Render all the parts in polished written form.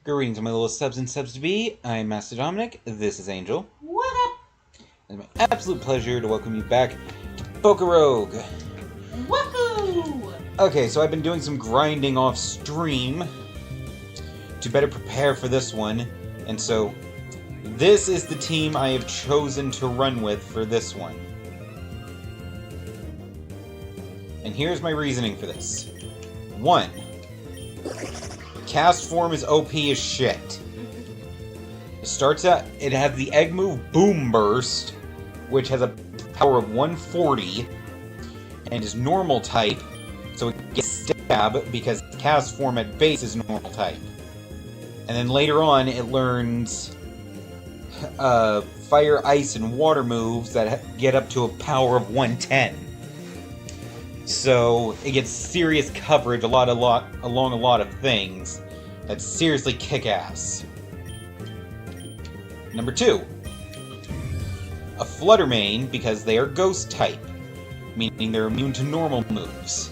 Greetings, my little subs and subs to be. I'm Master Dominic. This is Angel. What up? It's my absolute pleasure to welcome you back to Rogue. Woohoo! Okay, so I've been doing some grinding off stream to better prepare for this one, and so this is the team I have chosen to run with for this one. And here's my reasoning for this. 1. Cast form is OP as shit. It starts out, it has the egg move Boomburst, which has a power of 140, and is normal type, so it gets stab because cast form at base is normal type. And then later on, it learns fire, ice, and water moves that get up to a power of 110. So it gets serious coverage along a lot of things that seriously kick ass. Number 2. A Flutter main, because they are ghost type, meaning they're immune to normal moves.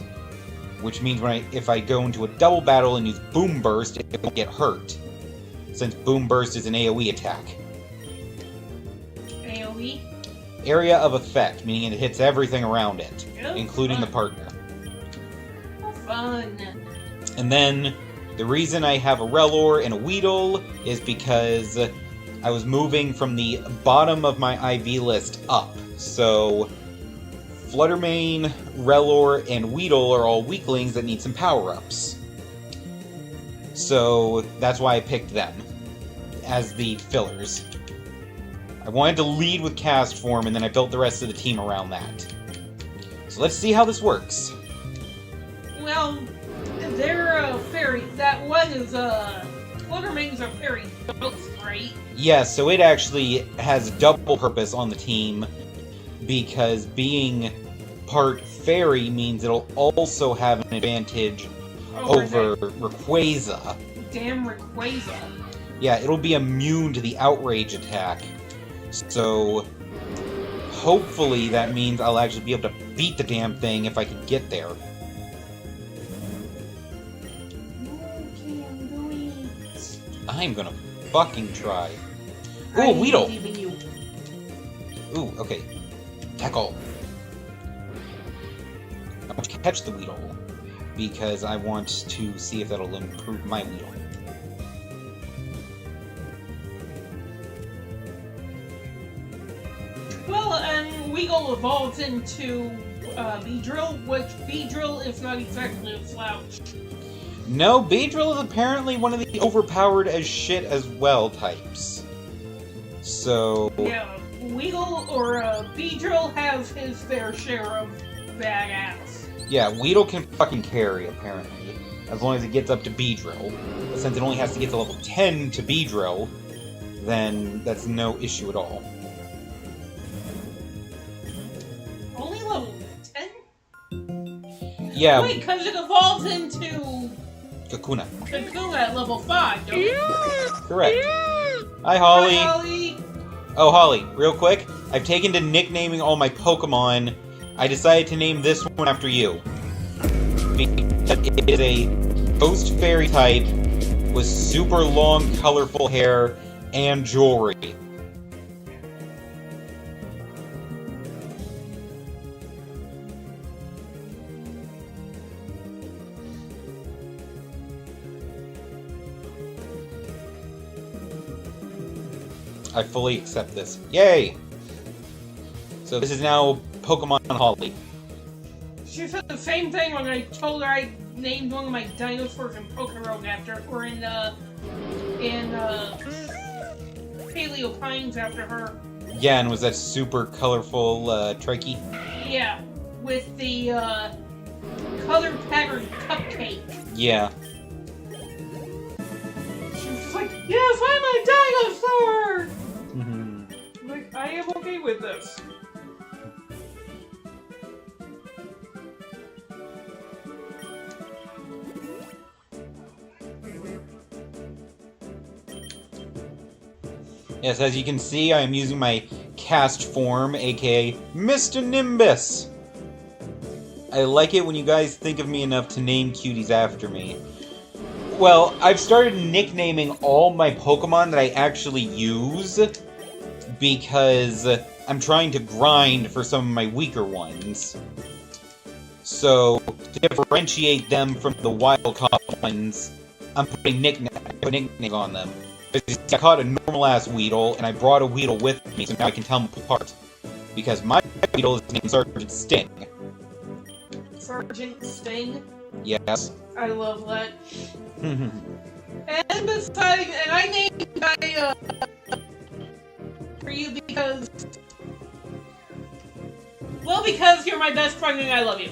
Which means if I go into a double battle and use Boomburst, it won't get hurt, since Boomburst is an AoE attack. AoE? Area of effect, meaning it hits everything around it, Oh, including fun. the partner. Fun. And then, the reason I have a Relor and a Weedle is because I was moving from the bottom of my IV list up. So, Fluttermane, Relor, and Weedle are all weaklings that need some power-ups. So, that's why I picked them as the fillers. I wanted to lead with cast form, and then I built the rest of the team around that. So let's see how this works. Well, they're a fairy. That one is Fluttermane's a fairy ghost, right? Yeah, so it actually has double purpose on the team, because being part fairy means it'll also have an advantage over Rayquaza. Damn Rayquaza. Yeah, it'll be immune to the outrage attack. So, hopefully that means I'll actually be able to beat the damn thing if I can get there. I'm gonna fucking try. Ooh, Weedle! Ooh, okay. Tackle. I want to catch the Weedle, because I want to see if that'll improve my Weedle. Well, and Weagle evolves into Beedrill, which Beedrill is not exactly a slouch. No, Beedrill is apparently one of the overpowered as shit as well types. So... Yeah, Weagle or Beedrill has his fair share of badass. Yeah, Weedle can fucking carry, apparently, as long as it gets up to Beedrill. But since it only has to get to level 10 to Beedrill, then that's no issue at all. Only level 10? Yeah. Wait, because it evolves into Kakuna. Kakuna at level 5, don't it? Correct. Hi, Holly. Hi, Holly. Oh, Holly, real quick. I've taken to nicknaming all my Pokemon. I decided to name this one after you. Because it is a ghost fairy type with super long, colorful hair and jewelry. I fully accept this. Yay! So this is now Pokemon Holly. She said the same thing when I told her I named one of my dinosaurs in Pokemon after, or in Paleo Pines after her. Yeah, and was that super colorful Trikey? Yeah, with the color patterned cupcake. Yeah. She was like, "Yes, I'm a dinosaur!" Mm-hmm. I'm like, I am okay with this. Yes, as you can see, I am using my cast form, aka Mr. Nimbus. I like it when you guys think of me enough to name cuties after me. Well, I've started nicknaming all my Pokemon that I actually use because I'm trying to grind for some of my weaker ones. So, to differentiate them from the wild-caught ones, I'm putting nicknames on them. I caught a normal-ass Weedle, and I brought a Weedle with me, so now I can tell them apart. Because my Weedle is named Sergeant Sting. Sergeant Sting? Yes. I love that. And besides, and I named my, for you because... Well, because you're my best friend and I love you.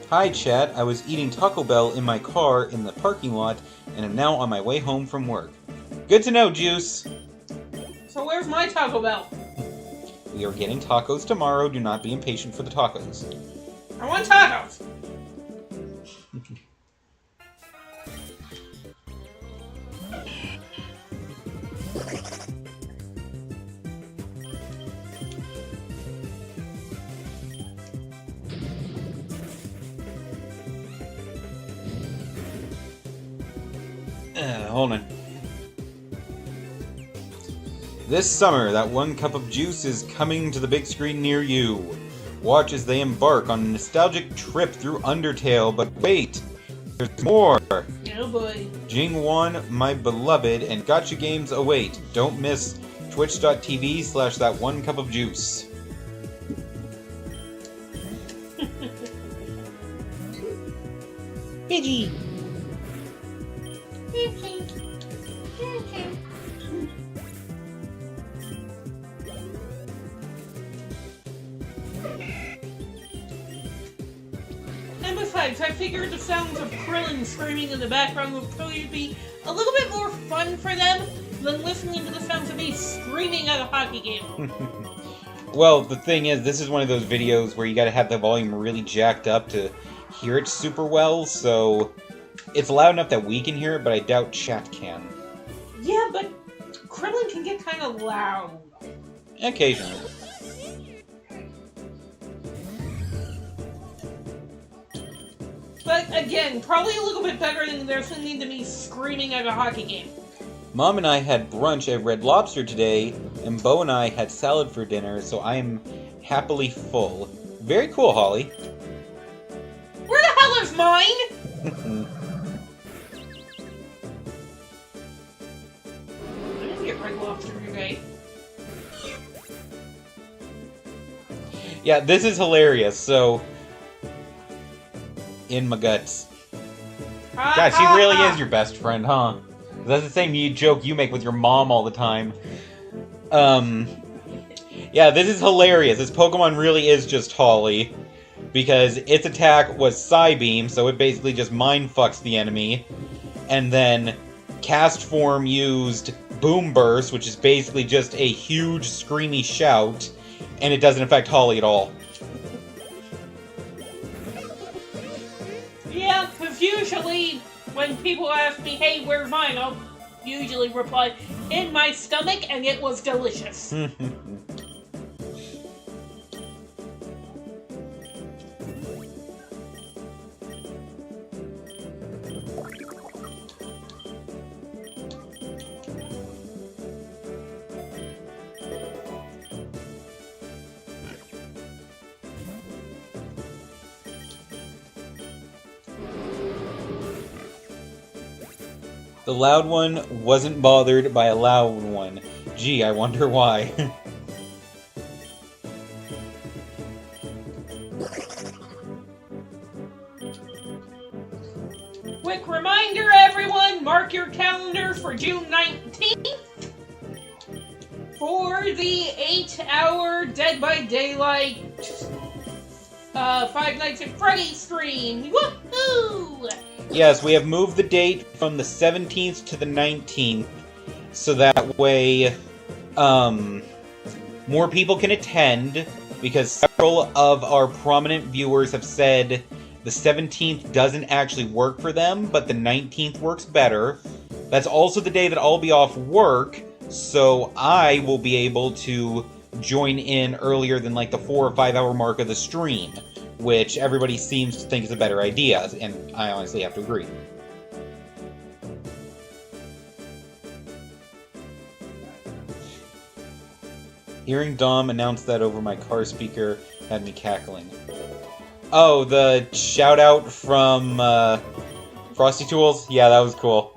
Hi, chat. I was eating Taco Bell in my car in the parking lot, and am now on my way home from work. Good to know, Juice! So where's my Taco Bell? We are getting tacos tomorrow. Do not be impatient for the tacos. I want tacos! Hold on. This summer, that one cup of juice is coming to the big screen near you. Watch as they embark on a nostalgic trip through Undertale, but wait! There's more! Oh boy. Jingwon, my beloved, and gotcha games await. Don't miss twitch.tv/that one cup of juice. Pidgey! And besides, I figured the sounds of Krillin screaming in the background would probably be a little bit more fun for them than listening to the sounds of me screaming at a hockey game. Well, the thing is, this is one of those videos where you gotta have the volume really jacked up to hear it super well, so it's loud enough that we can hear it, but I doubt chat can. Yeah, but Krillin can get kind of loud. Occasionally. But again, probably a little bit better than listening to me screaming at a hockey game. Mom and I had brunch at Red Lobster today, and Bo and I had salad for dinner, so I am happily full. Very cool, Holly. Where the hell is mine? I didn't get Red Lobster today. Yeah, this is hilarious, so... in my guts. God, she really is your best friend, huh? That's the same joke you make with your mom all the time. Yeah, this is hilarious. This Pokemon really is just Holly. Because its attack was Psybeam, so it basically just mind-fucks the enemy. And then Cast Form used Boomburst, which is basically just a huge, screamy shout. And it doesn't affect Holly at all. Yeah, because usually when people ask me, hey, where's mine? I'll usually reply, in my stomach, and it was delicious. The loud one wasn't bothered by a loud one. Gee, I wonder why. Quick reminder, everyone, mark your calendars for June 19th for the 8-hour Dead by Daylight Five Nights at Freddy's stream. Woohoo! Yes, we have moved the date from the 17th to the 19th, so that way, more people can attend, because several of our prominent viewers have said the 17th doesn't actually work for them, but the 19th works better. That's also the day that I'll be off work, so I will be able to join in earlier than like the 4 or 5 hour mark of the stream, which everybody seems to think is a better idea, and I honestly have to agree. Hearing Dom announce that over my car speaker had me cackling. Oh, the shout out from Frosty Tools? Yeah, that was cool.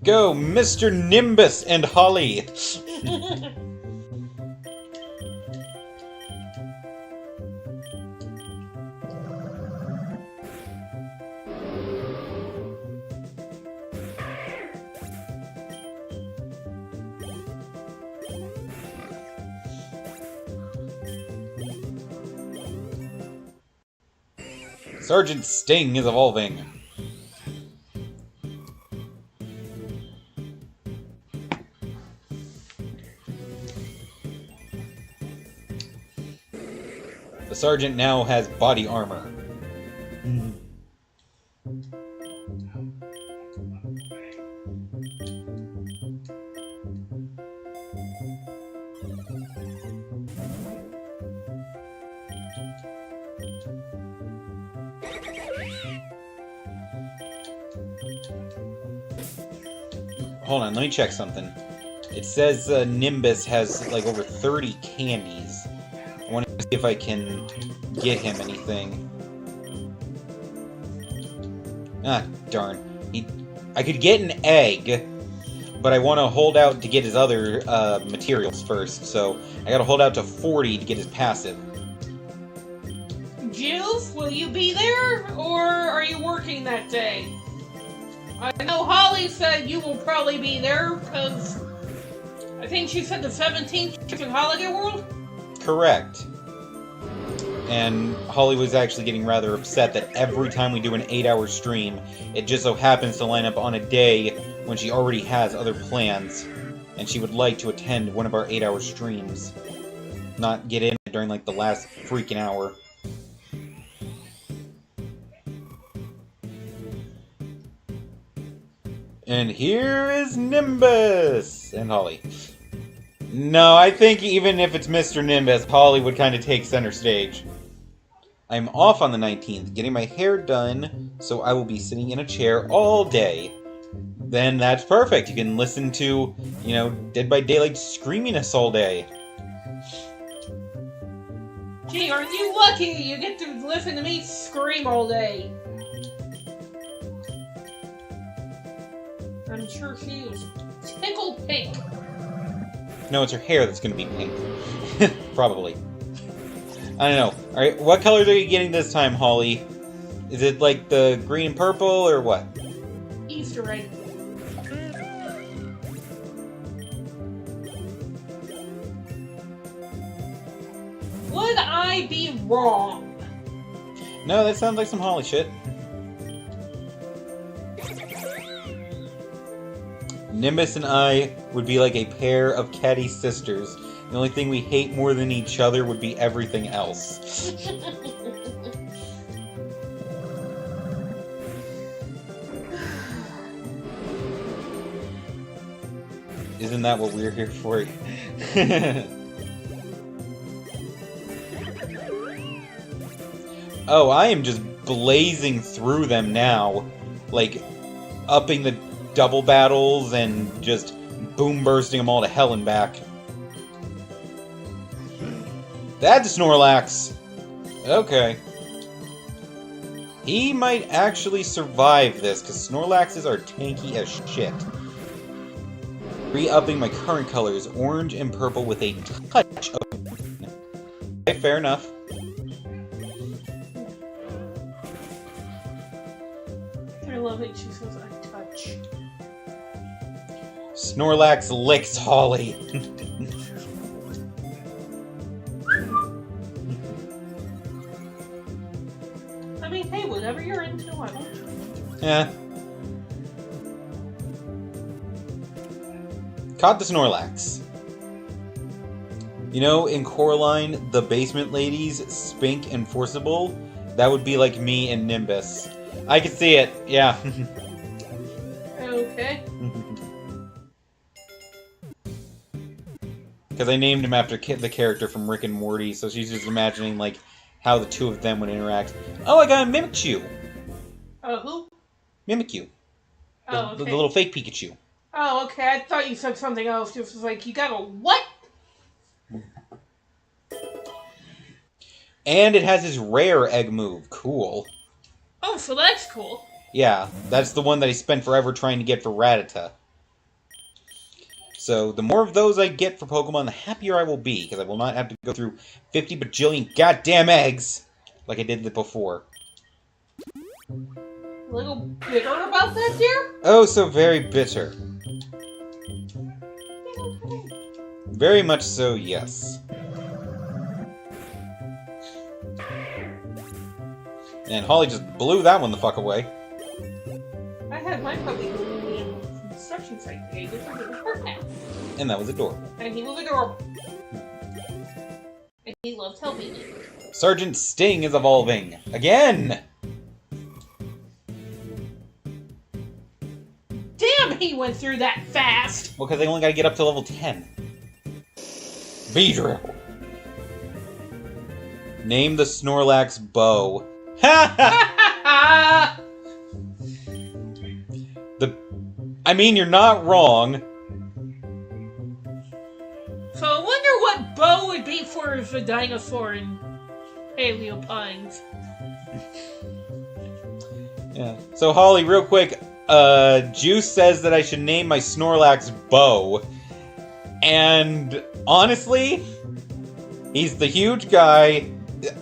Go, Mr. Nimbus and Holly! Sergeant Sting is evolving. The sergeant now has body armor. Hold on, let me check something. It says Nimbus has like over 30 candies. I want to see if I can get him anything. Ah, darn. I could get an egg, but I want to hold out to get his other materials first, so I gotta hold out to 40 to get his passive. Jules, will you be there, or are you working that day? I know Holly said you will probably be there, because I think she said the 17th she's in Holiday World? Correct. And Holly was actually getting rather upset that every time we do an 8-hour stream, it just so happens to line up on a day when she already has other plans, and she would like to attend one of our 8-hour streams, not get in during like the last freaking hour. And here is Nimbus! And Holly. No, I think even if it's Mr. Nimbus, Holly would kind of take center stage. I'm off on the 19th, getting my hair done, so I will be sitting in a chair all day. Then that's perfect. You can listen to, Dead by Daylight screaming us all day. Gee, aren't you lucky you get to listen to me scream all day? I'm sure she is tickled pink. No, it's her hair that's going to be pink. Probably. I don't know. Alright, what colors are you getting this time, Holly? Is it like the green and purple, or what? Easter egg. Would I be wrong? No, that sounds like some Holly shit. Nimbus and I would be like a pair of catty sisters. The only thing we hate more than each other would be everything else. Isn't that what we're here for? Oh, I am just blazing through them now. Like, upping the double battles and just boombursting them all to hell and back. That's Snorlax! Okay. He might actually survive this, because Snorlaxes are tanky as shit. Re-upping my current colors, orange and purple with a touch of... Okay, fair enough. I love it, she says a touch. Snorlax licks Holly. I mean, hey, whatever you're into, I don't. Yeah. Caught the Snorlax. You know, in Coraline, the basement ladies, Spink and Forcible, that would be like me and Nimbus. I can see it, yeah. Okay. Because I named him after the character from Rick and Morty, so she's just imagining, like, how the two of them would interact. Oh, I got a Mimikyu! Who? Mimikyu. Oh, okay. The little fake Pikachu. Oh, okay. I thought you said something else. Just like, you got a what? And it has his rare egg move. Cool. Oh, so that's cool. Yeah, that's the one that I spent forever trying to get for Rattata. So, the more of those I get for Pokemon, the happier I will be, because I will not have to go through 50 bajillion goddamn eggs, like I did before. A little bitter about that, dear? Oh, so very bitter. Very much so, yes. And Holly just blew that one the fuck away. I had my puppy go in the instruction site pages for the park pass. And that was adorable. And he was adorable. And he loved helping me. Sergeant Sting is evolving. Again! Damn, he went through that fast! Well, because they only gotta get up to level 10. Beedrill. Name the Snorlax Bow. Ha ha! I mean, you're not wrong. So I wonder what Bo would be for the dinosaur in Paleopines. Yeah. So, Holly, real quick, Juice says that I should name my Snorlax Bo. And, honestly, he's the huge guy.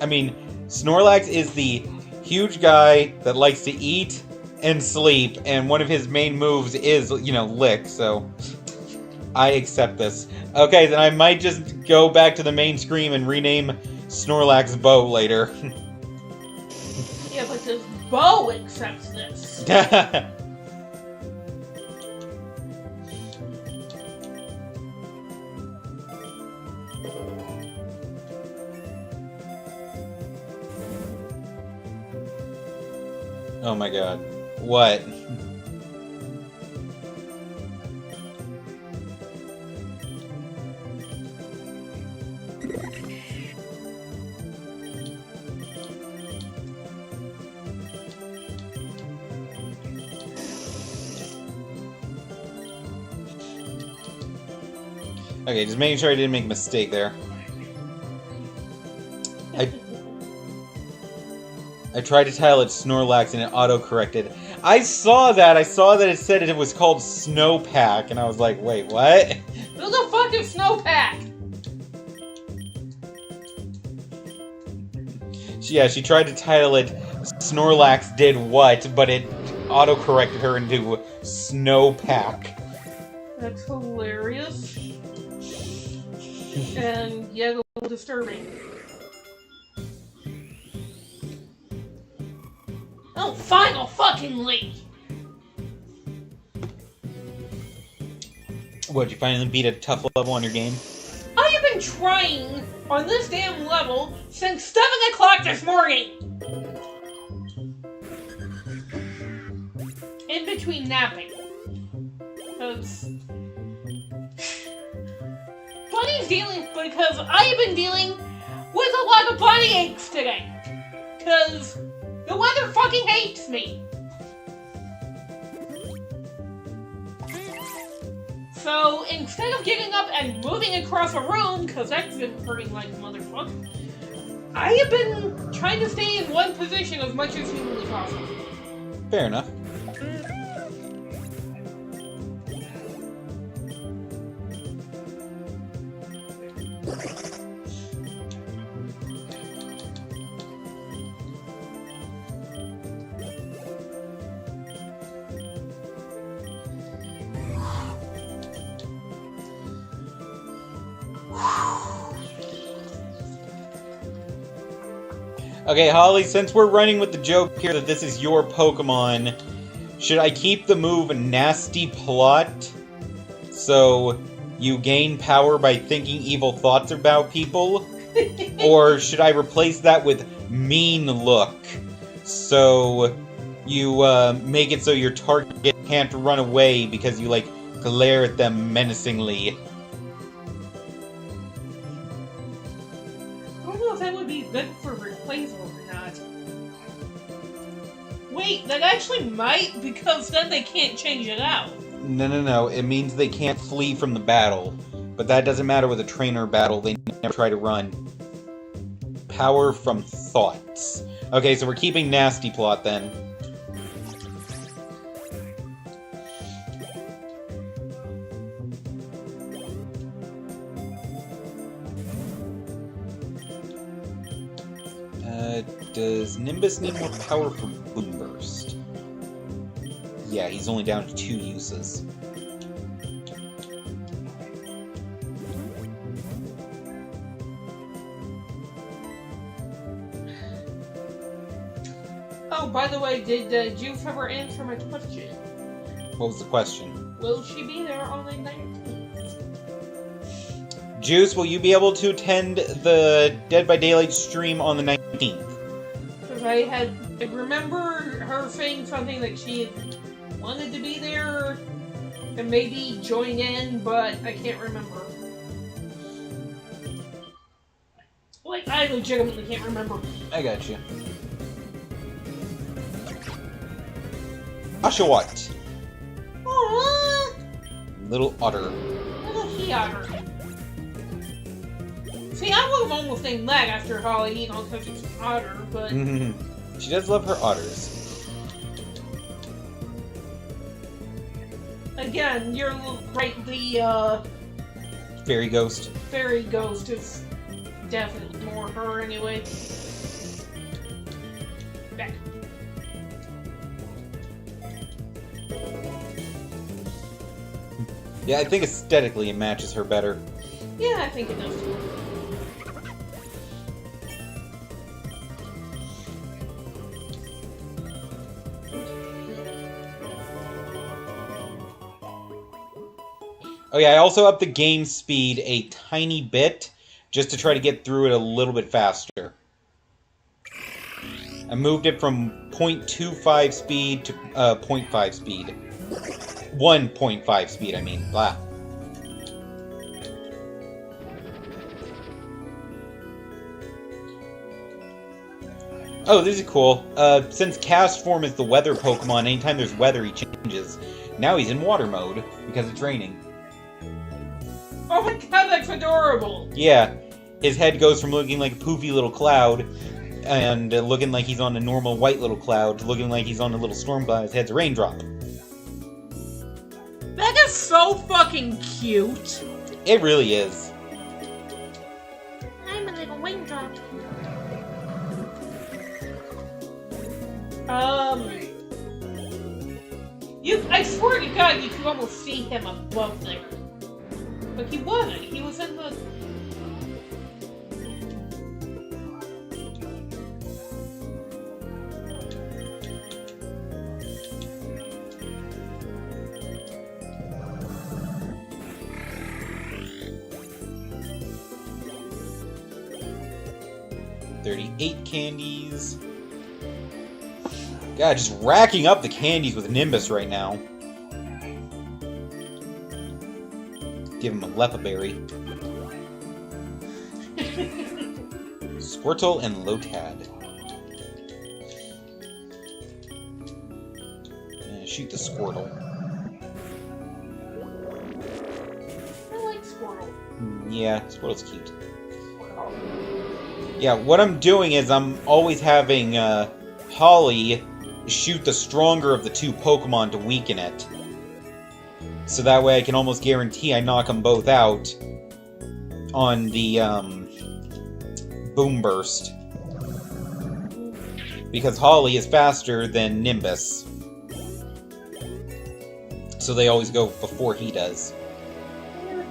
I mean, Snorlax is the huge guy that likes to eat and sleep, and one of his main moves is, you know, lick, so I accept this. Okay, then I might just go back to the main screen and rename Snorlax Bo later. Yeah, but does Bo accepts this? Oh my god. What? Okay, just making sure I didn't make a mistake there. I tried to title it Snorlax and it auto-corrected. I saw that it said it was called Snowpack, and I was like, wait, what? Who the fuck is Snowpack? Yeah, she tried to title it Snorlax Did What, but it auto-corrected her into Snowpack. That's hilarious. And yet a little disturbing. Oh, final fucking leak! What, did you finally beat a tough level on your game? I have been trying on this damn level since 7 o'clock this morning! In between napping. Because I have been dealing with a lot of body aches today. Because the weather fucking hates me. So instead of getting up and moving across a room, because that's been hurting like a motherfucker, I have been trying to stay in one position as much as humanly possible. Fair enough. Okay, Holly, since we're running with the joke here that this is your Pokemon, should I keep the move Nasty Plot? So, you gain power by thinking evil thoughts about people? Or should I replace that with mean look? So you make it so your target can't run away because you, like, glare at them menacingly. I don't know if that would be good for replaceable or not. Wait, that actually might, because then they can't change it out. No. It means they can't flee from the battle. But that doesn't matter with a trainer battle. They never try to run. Power from thoughts. Okay, so we're keeping Nasty Plot then. Does Nimbus need more power for Boomburst? Yeah, he's only down to 2 uses. Oh, by the way, did Juice ever answer my question? What was the question? Will she be there on the 19th? Juice, will you be able to attend the Dead by Daylight stream on the 19th? Because I remember her saying something that she wanted to be there and maybe join in, but I can't remember. Like, I legitimately can't remember. I got you. Oshawott. Aww. Little otter. Little he otter. See, I would have almost named that after Holly, you know, because it's an otter, but... She does love her otters. Again, you're right, the, Fairy ghost. fairy ghost is definitely more her anyway. Back. Yeah, I think aesthetically it matches her better. Yeah, I think it does too. Oh yeah, I also upped the game speed a tiny bit, just to try to get through it a little bit faster. I moved it from 0.25 speed to 0.5 speed. 1.5 speed, I mean. Blah. Oh, this is cool. Since Cast Form is the weather Pokemon, anytime there's weather, he changes. Now he's in water mode, because it's raining. Oh my god, that's adorable! Yeah, his head goes from looking like a poofy little cloud, and looking like he's on a normal white little cloud, to looking like he's on a little storm cloud. His head's a raindrop. That is so fucking cute! It really is. I'm a little raindrop. I swear to God, you could almost see him above there. But he wasn't. He was in the... $38 candies. God, just racking up the candies with Nimbus right now. Give him a Lepaberry. Squirtle and Lotad. Shoot the Squirtle. I like Squirtle. Yeah, Squirtle's cute. Yeah, what I'm doing is I'm always having Holly shoot the stronger of the two Pokemon to weaken it. So that way I can almost guarantee I knock them both out on the Boomburst. Because Holly is faster than Nimbus. So they always go before he does.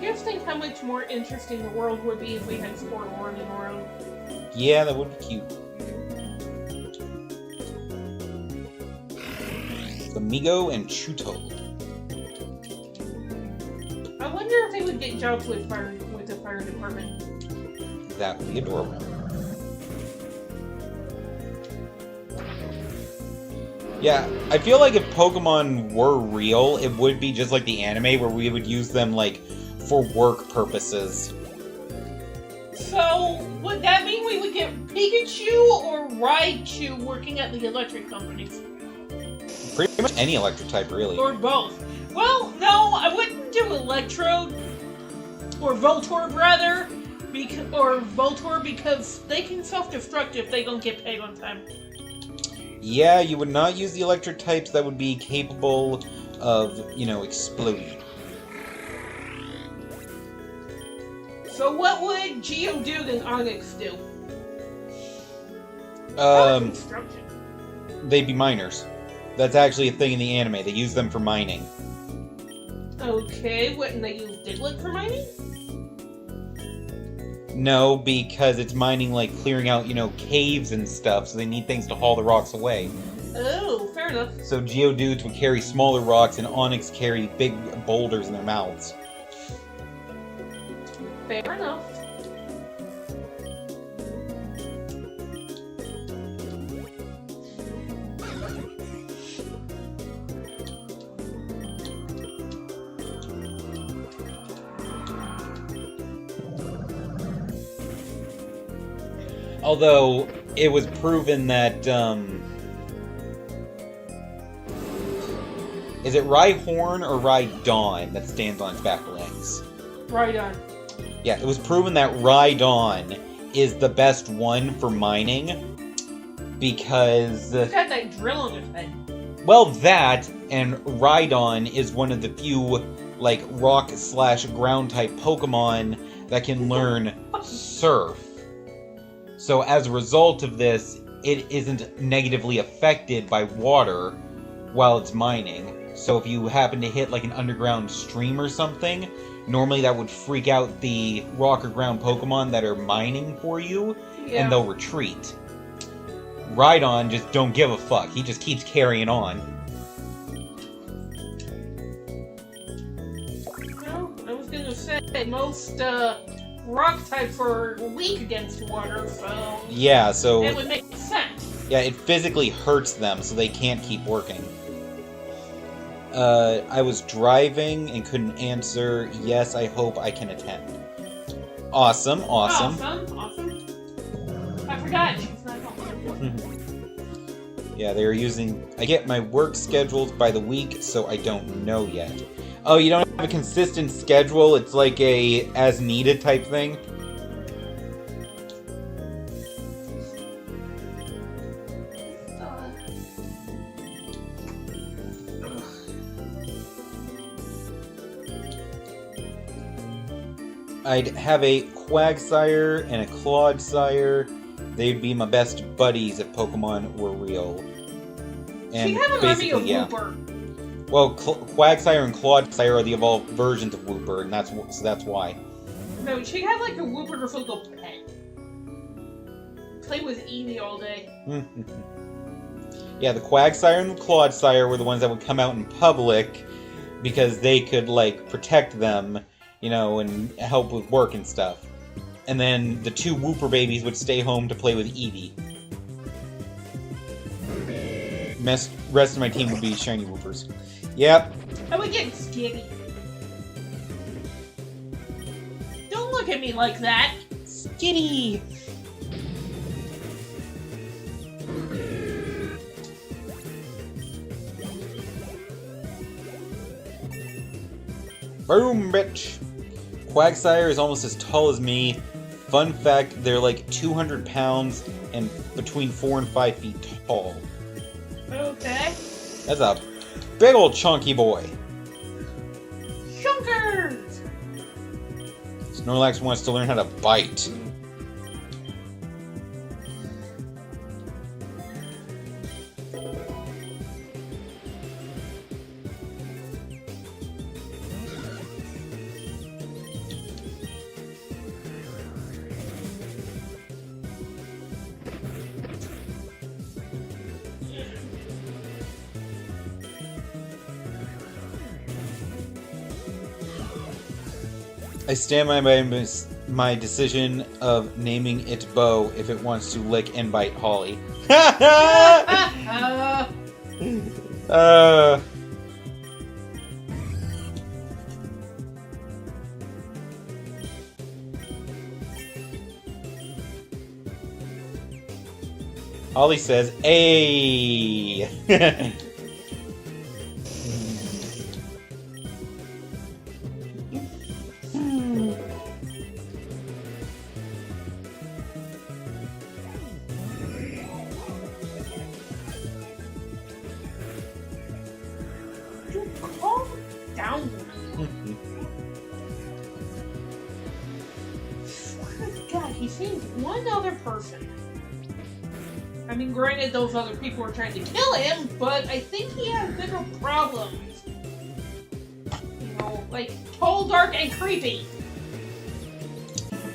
Just think how much more interesting the world would be if we had Squirtle running around. Yeah, that would be cute. Flamigo and Chuto. I wonder if they would get jobs with the fire department. That would be adorable. Yeah, I feel like if Pokemon were real, it would be just like the anime, where we would use them, like, for work purposes. So, would that mean we would get Pikachu or Raichu working at the electric companies? Pretty much any electric type, really. Or both. Well, no, I wouldn't do Electrode. Or Voltorb, rather. Voltorb, because they can self-destruct if they don't get paid on time. Yeah, you would not use the electric types that would be capable of, you know, exploding. So what would Geodude and Onix do? Construction. They'd be miners. That's actually a thing in the anime. They use them for mining. Okay, wouldn't they use Diglett for mining? No, because it's mining, like, clearing out, you know, caves and stuff, so they need things to haul the rocks away. Oh, fair enough. So Geodudes would carry smaller rocks, and Onix carry big boulders in their mouths. Fair enough. Although, it was proven that, is it Rhyhorn or Rhydon that stands on its back legs? Rhydon. Yeah, it was proven that Rhydon is the best one for mining, because... He's got that drill on his head. Well, that, and Rhydon is one of the few, like, rock/ground-type Pokemon that can learn Surf. So as a result of this, it isn't negatively affected by water while it's mining. So if you happen to hit like an underground stream or something, normally that would freak out the rock or ground Pokemon that are mining for you, and they'll retreat. Rhydon just don't give a fuck. He just keeps carrying on. Well, I was gonna say, most, rock types are weak against water, so... Yeah, so... It would make sense. Yeah, it physically hurts them, so they can't keep working. I was driving and couldn't answer. Yes, I hope I can attend. Awesome. Awesome. I forgot, she's not home. Yeah, they're using... I get my work scheduled by the week, so I don't know yet. Oh, you don't have a consistent schedule? It's like a as-needed type thing? I'd have a Quagsire and a Clodsire. They'd be my best buddies if Pokemon were real. And she have an army of Wooper. Well, Quagsire and Clodsire are the evolved versions of Wooper, and that's why. No, she had like a Wooper to little pet. Play with Eevee all day. Yeah, the Quagsire and the Clodsire were the ones that would come out in public because they could, like, protect them, you know, and help with work and stuff. And then the two Wooper babies would stay home to play with Eevee. Rest of my team would be shiny Woopers. Yep. I would get skinny. Don't look at me like that. Skinny! Boom, bitch! Quagsire is almost as tall as me. Fun fact, they're like 200 pounds and between 4 and 5 feet tall. Okay. That's a big old chunky boy. Chunkers! Snorlax wants to learn how to bite. I stand by my decision of naming it Bo if it wants to lick and bite Holly. Holly says, "Ayy." Calm down. God, he seems one other person. I mean, granted, those other people were trying to kill him, but I think he has bigger problems. You know, like tall, dark, and creepy.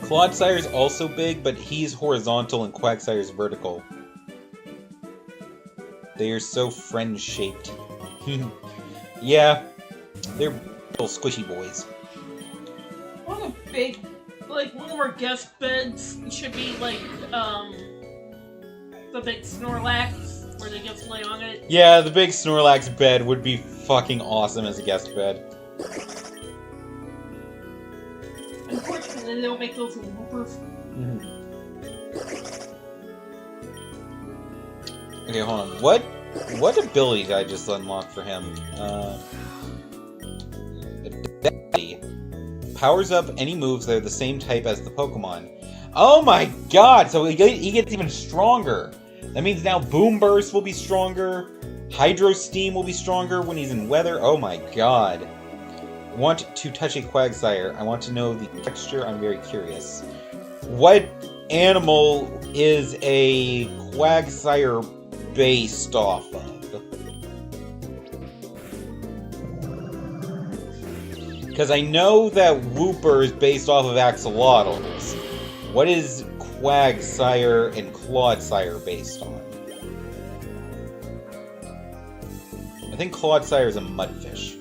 Clodsire's also big, but he's horizontal and Quagsire's vertical. They are so friend-shaped. Yeah, they're little squishy boys. One of the big, like, one of our guest beds should be like, the big Snorlax, where they just lay on it. Yeah, the big Snorlax bed would be fucking awesome as a guest bed. Unfortunately, they don't make those with Woopers. Okay, hold on. What ability did I just unlock for him? Ability. Powers up any moves that are the same type as the Pokemon. Oh my god! So he gets even stronger. That means now Boomburst will be stronger. Hydro Steam will be stronger when he's in weather. Oh my god. I want to touch a Quagsire. I want to know the texture. I'm very curious. What animal is a Quagsire based off of? Because I know that Wooper is based off of Axolotls. What is Quagsire and Clodsire based on? I think Clodsire is a mudfish.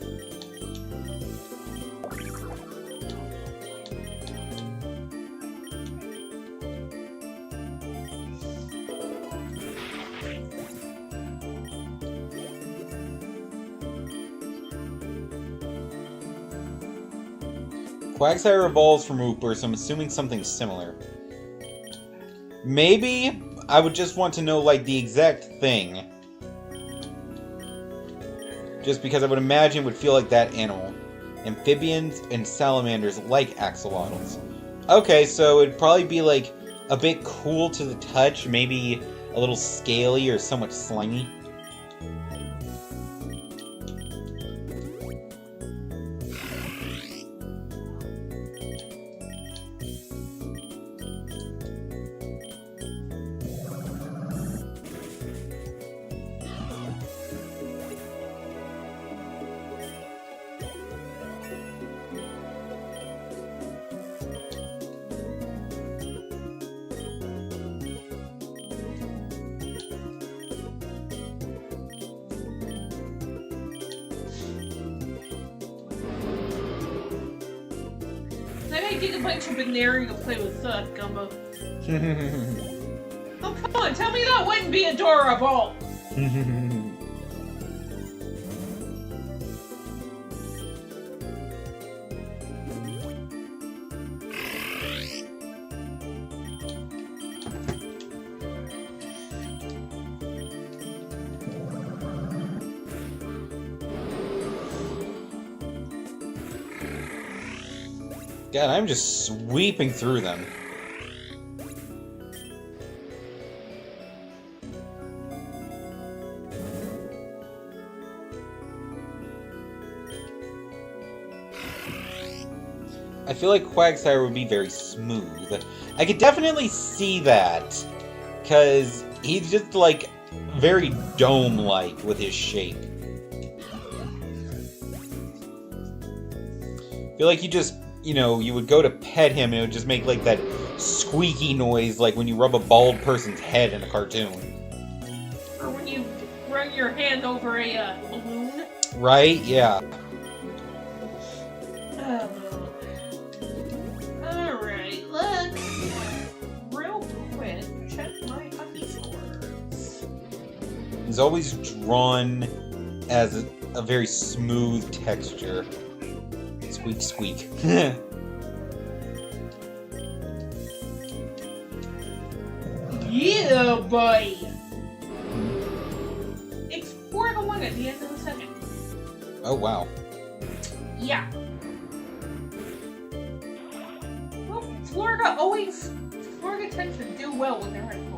Quagsire evolves from Wooper, so I'm assuming something similar. Maybe I would just want to know, like, the exact thing. Just because I would imagine it would feel like that animal. Amphibians and salamanders like axolotls. Okay, so it'd probably be, like, a bit cool to the touch, maybe a little scaly or somewhat slimy. Maybe I get a bunch of Baneri to play with Gumbo. Oh, come on, tell me that wouldn't be adorable! God, I'm just sweeping through them. I feel like Quagsire would be very smooth. I could definitely see that, because he's just, like, very dome-like with his shape. I feel like you just, you know, you would go to pet him and it would just make, like, that squeaky noise, like when you rub a bald person's head in a cartoon. Or when you run your hand over a balloon. Right? Yeah. is always drawn as a very smooth texture. Squeak, squeak. Yeah, boy! It's 4-1 at the end of the second. Oh, wow. Yeah. Well, Florida tends to do well when they're at home.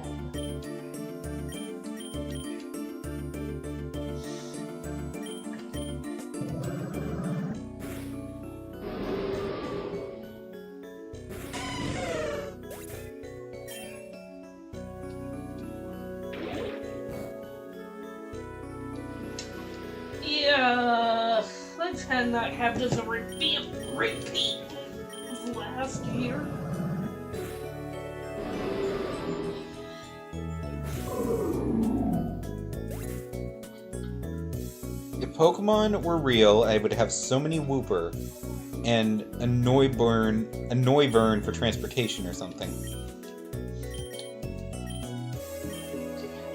Yeah, let's not have this a repeat of last year. If Pokemon were real, I would have so many Wooper and a Noivern for transportation or something.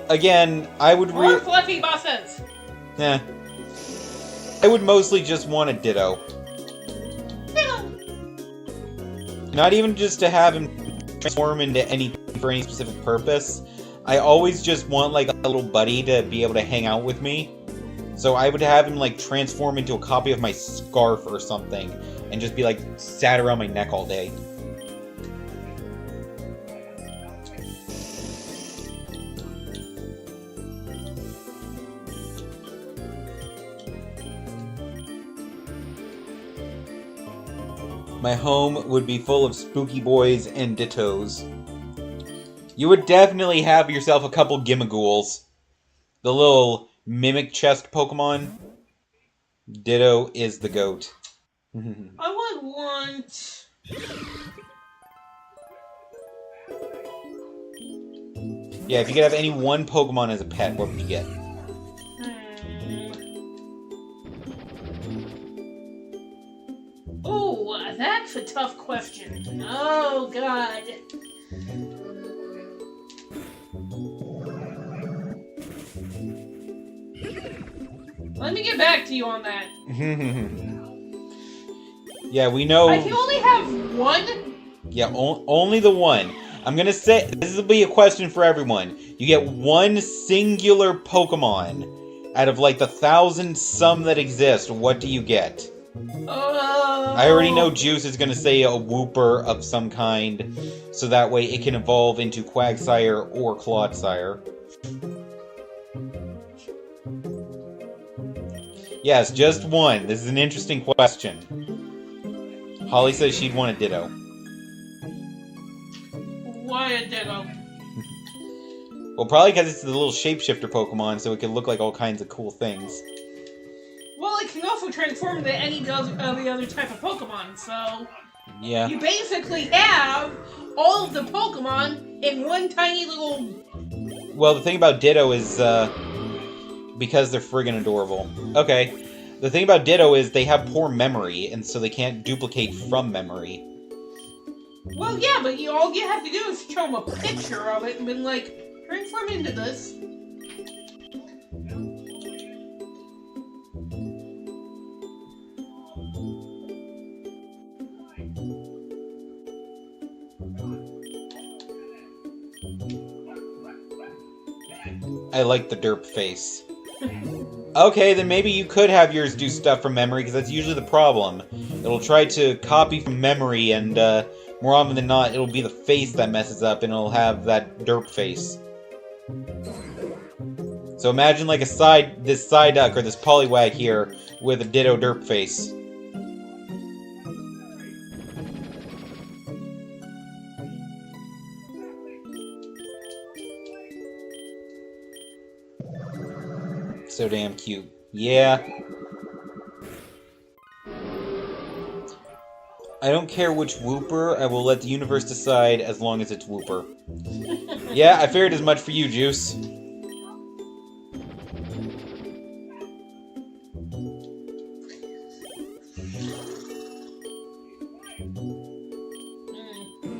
Again, I would Or fluffy bosses. Eh. I would mostly just want a Ditto. Not even just to have him transform into anything for any specific purpose. I always just want, like, a little buddy to be able to hang out with me. So I would have him, like, transform into a copy of my scarf or something, and just be, like, sat around my neck all day. My home would be full of spooky boys and dittos. You would definitely have yourself a couple Gimagools. The little mimic chest Pokemon. Ditto is the goat. I would want... Yeah, if you could have any one Pokemon as a pet, what would you get? Oh, that's a tough question. Oh, God. Let me get back to you on that. Yeah, we know... I can only have one? Yeah, only the one. I'm gonna say, this will be a question for everyone. You get one singular Pokemon out of, like, the 1,000 some that exist. What do you get? I already know Juice is gonna say a Wooper of some kind, so that way it can evolve into Quagsire or Clodsire. Yes, just one. This is an interesting question. Holly says she'd want a Ditto. Why a Ditto? Well, probably because it's the little shapeshifter Pokemon, so it can look like all kinds of cool things. Well, it can also transform into any of the other type of Pokemon, so... Yeah. You basically have all of the Pokemon in one tiny little... Well, the thing about Ditto is, because they're friggin' adorable. Okay. The thing about Ditto is they have poor memory, and so they can't duplicate from memory. Well, yeah, but all you have to do is show them a picture of it and be like, transform into this. I like the derp face. Okay, then maybe you could have yours do stuff from memory, because that's usually the problem. It'll try to copy from memory, and more often than not, it'll be the face that messes up, and it'll have that derp face. So imagine like this Psyduck, or this Poliwag here, with a Ditto derp face. So damn cute. Yeah. I don't care which Wooper, I will let the universe decide as long as it's Wooper. Yeah, I figured as much for you, Juice.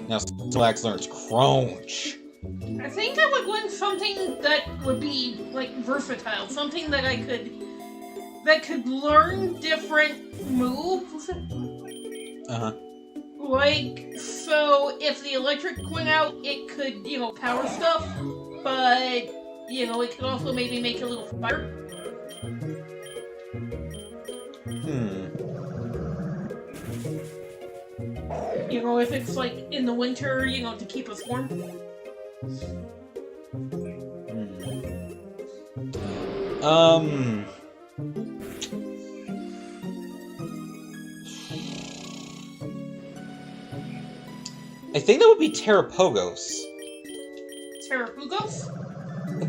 Now Snorlax learns Crunch. I think I would want something that would be, like, versatile. Something that that could learn different moves. Uh-huh. Like, so if the electric went out, it could, power stuff, but, it could also maybe make a little fire. If it's, like, in the winter, to keep us warm. I think that would be Terrapogos. Terrapogos?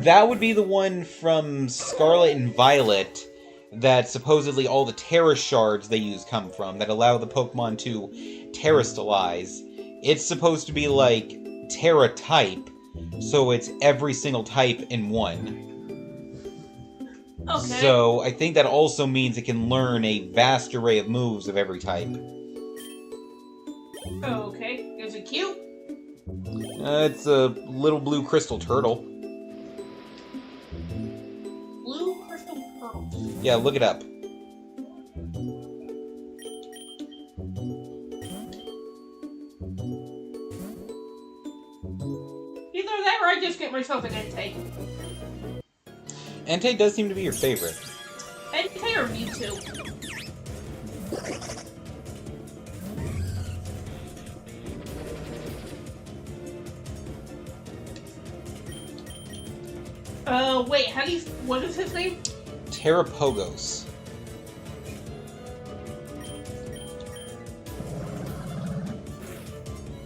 That would be the one from Scarlet and Violet that supposedly all the Terra shards they use come from, that allow the Pokemon to terrestrialize. It's supposed to be like Terra type, so it's every single type in one. Okay. So I think that also means it can learn a vast array of moves of every type. Okay. Is it cute? It's a little blue crystal turtle. Blue crystal pearl. Yeah, look it up. Either that or I just get myself an Entei. Entei does seem to be your favorite. Entei or Mewtwo? Wait, what is his name? Terrapogos.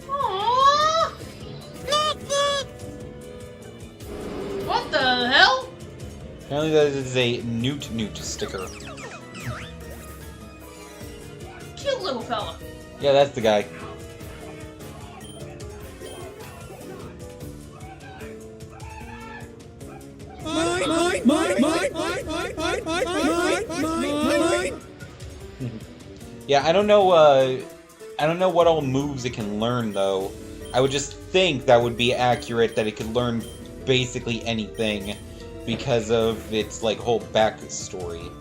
Aww! What the hell? Apparently that is a Newt sticker. Cute little fella. Yeah, that's the guy. Yeah, I don't know what all moves it can learn, though. I would just think that would be accurate, that it could learn basically anything because of its, like, whole backstory.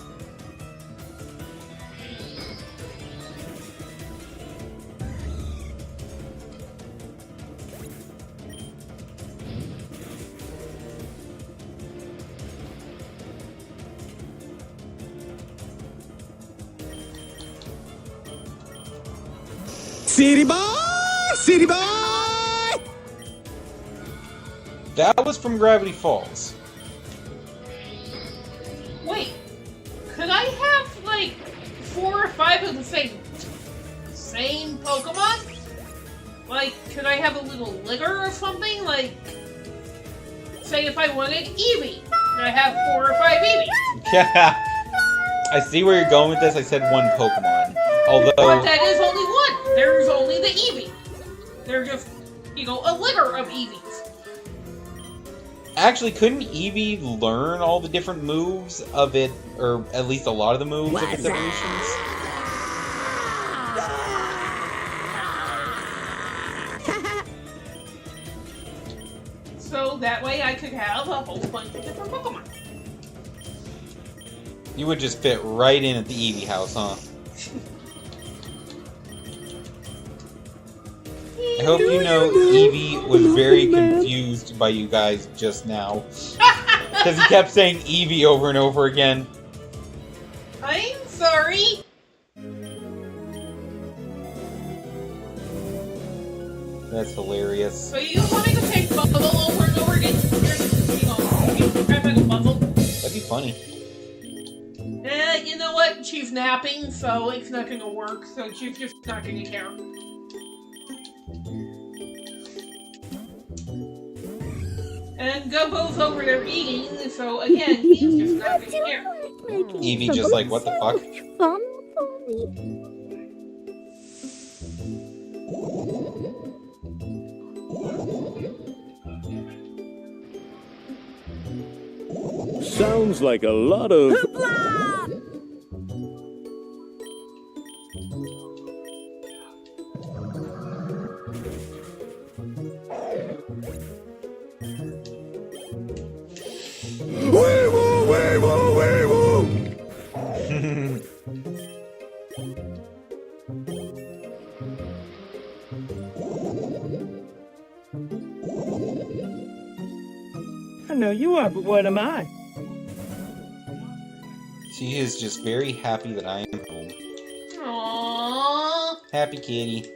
City boy! City boy! That was from Gravity Falls. Wait, could I have, like, 4 or 5 of the same Pokemon? Like, could I have a little litter or something? Like, say if I wanted Eevee, could I have 4 or 5 Eevees? Yeah, I see where you're going with this. I said one Pokemon. Although... But that is only one. There's only the Eevee. They're just, a litter of Eevees. Actually, couldn't Eevee learn all the different moves of it, or at least a lot of the moves of its evolutions? So that way I could have a whole bunch of different Pokemon. You would just fit right in at the Eevee house, huh? I hope you know Eevee was very confused by you guys just now. Because he kept saying Eevee over and over again. I'm sorry. That's hilarious. So you want me to take Buffalo over and over again? Grab like a Buffalo? That'd be funny. You know what? She's napping, so it's not gonna work. So she's just not gonna care. And Gumbo's over there eating, so again, he's just not gonna care. Eevee just like, what the fuck? Fun for me. Sounds like a lot of... I know you are, but what am I? She is just very happy that I am home. Aww. Happy kitty.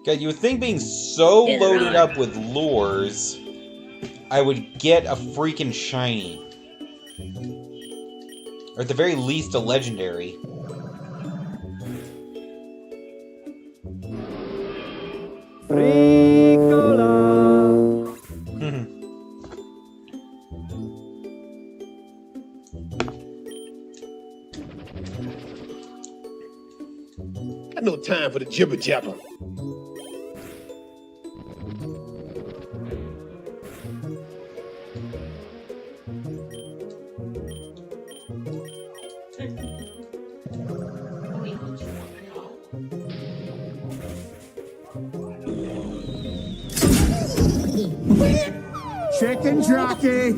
God, you would think being so loaded up with lures, I would get a freaking shiny. Or at the very least, a legendary. Got no time for the jibber jabber. Chicken jockey!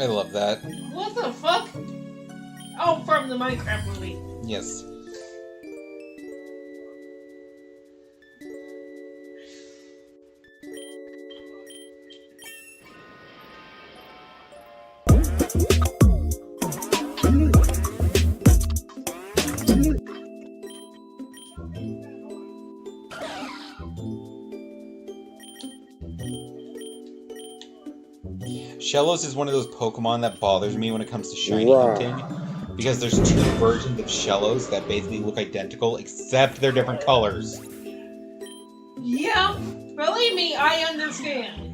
I love that. What the fuck? Oh, from the Minecraft movie. Yes. Shellos is one of those Pokemon that bothers me when it comes to shiny hunting. Because there's two versions of Shellos that basically look identical, except they're different colors. Yeah, believe me, I understand.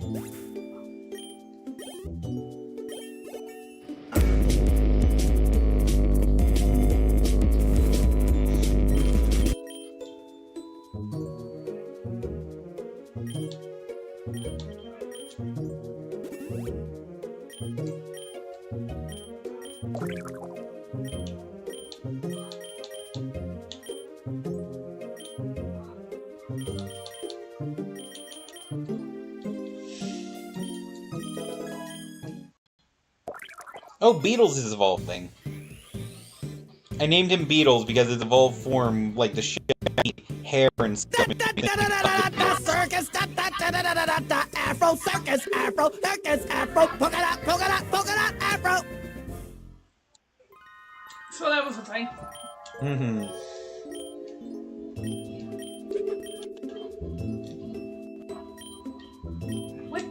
Oh, Beetles is evolving. I named him Beetles because his evolved form, like the shiny hair and stuff. Circus, Afro circus, Afro circus, Afro polka dot, Afro. So that was the thing. Mm-hmm. What?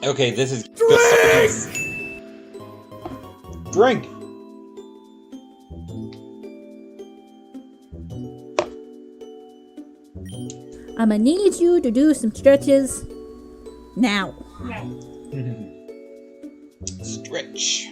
Okay, this is good. Drink! I'ma need you to do some stretches now. No. Stretch.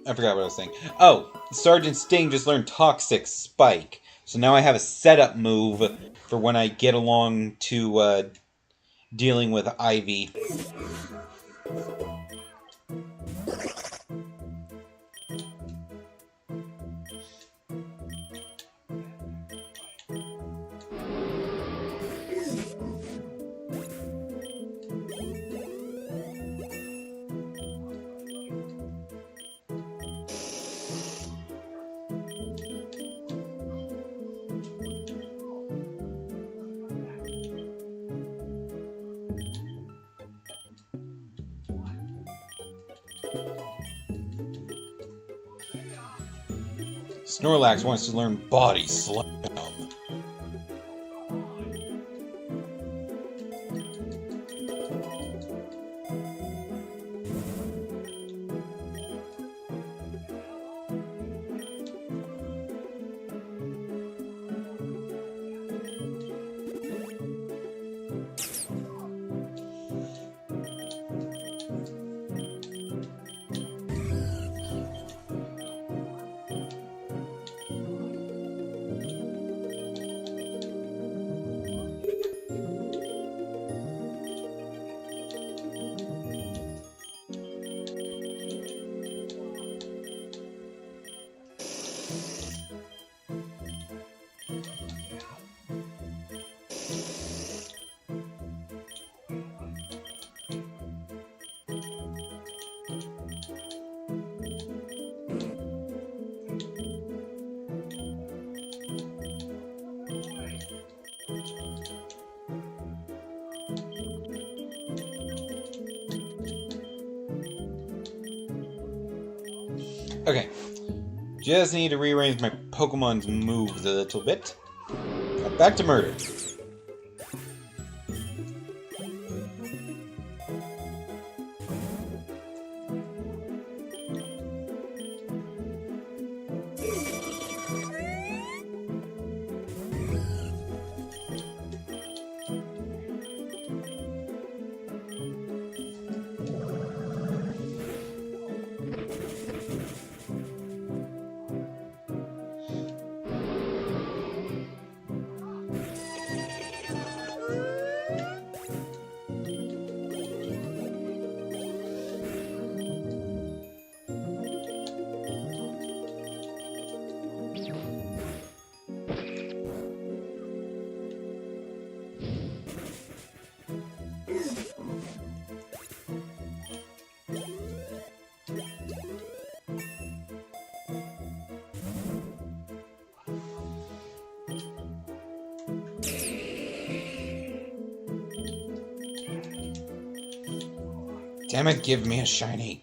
I forgot what I was saying. Oh, Sergeant Sting just learned Toxic Spike. So now I have a setup move for when I get along to dealing with Ivy. Snorlax wants to learn Body Slam. Okay. Just need to rearrange my Pokemon's moves a little bit. Back to murder. Damn it, give me a shiny.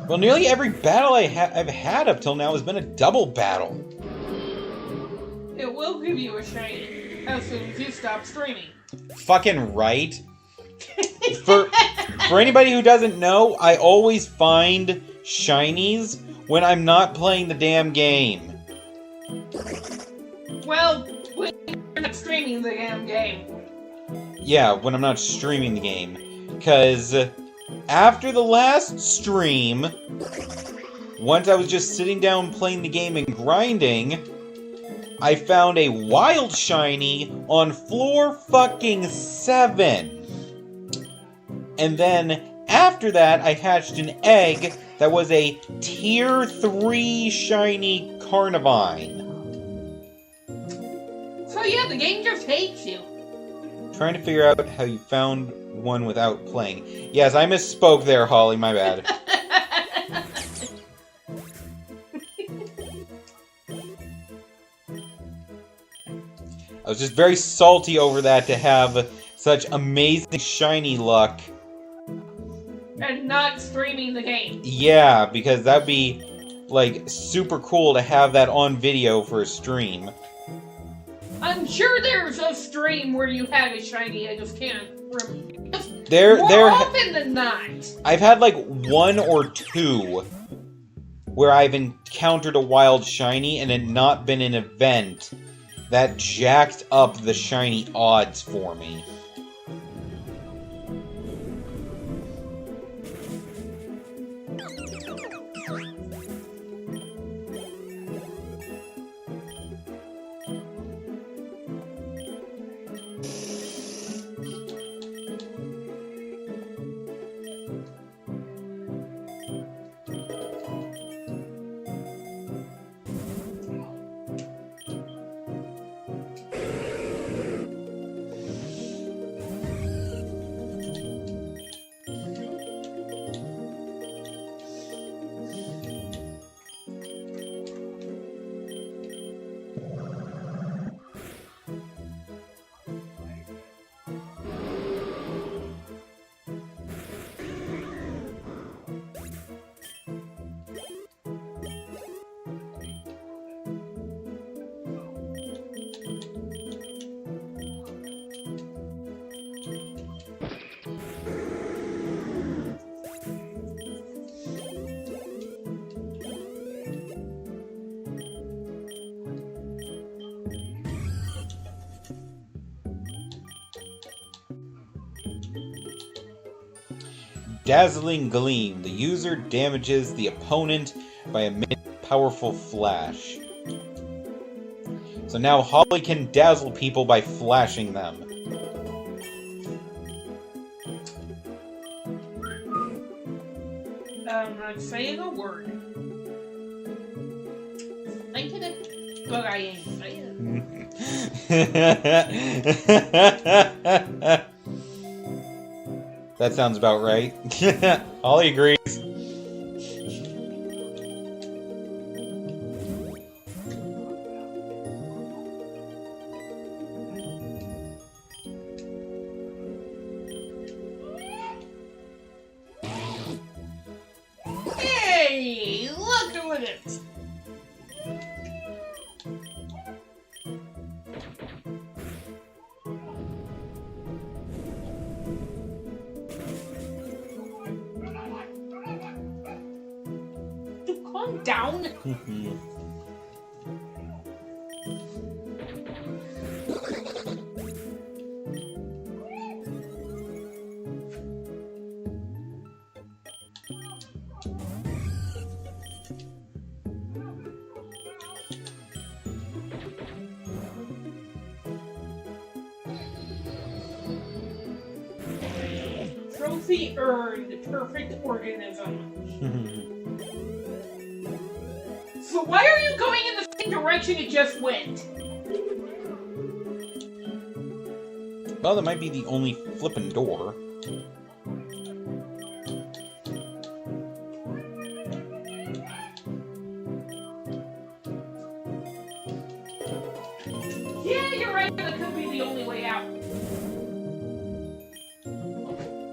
Well, nearly every battle I've had up till now has been a double battle. It will give you a shiny as soon as you stop streaming. Fucking right. For anybody who doesn't know, I always find shinies when I'm not playing the damn game. Well, when you're not streaming the damn game. Yeah, when I'm not streaming the game. Because after the last stream, once I was just sitting down playing the game and grinding, I found a wild shiny on floor fucking 7. And then after that, I hatched an egg that was a tier 3 shiny Carnivine. So yeah, the game just hates you. Trying to figure out how you found one without playing. Yes, I misspoke there, Holly, my bad. I was just very salty over that to have such amazing shiny luck. And not streaming the game. Yeah, because that'd be, like, super cool to have that on video for a stream. I'm sure there's a stream where you had a shiny, I just can't remember. More often than not. I've had, like, 1 or 2 where I've encountered a wild shiny and it not been an event that jacked up the shiny odds for me. Dazzling Gleam. The user damages the opponent by a powerful flash. So now Holly can dazzle people by flashing them. I'm not saying a word. Thinking it, but I ain't saying it. That sounds about right. Holly agrees. Hey, look at it! Calm down. Trophy earned. Perfect organism. So why are you going in the same direction it just went? Well, that might be the only flippin' door. Yeah, you're right. That could be the only way out.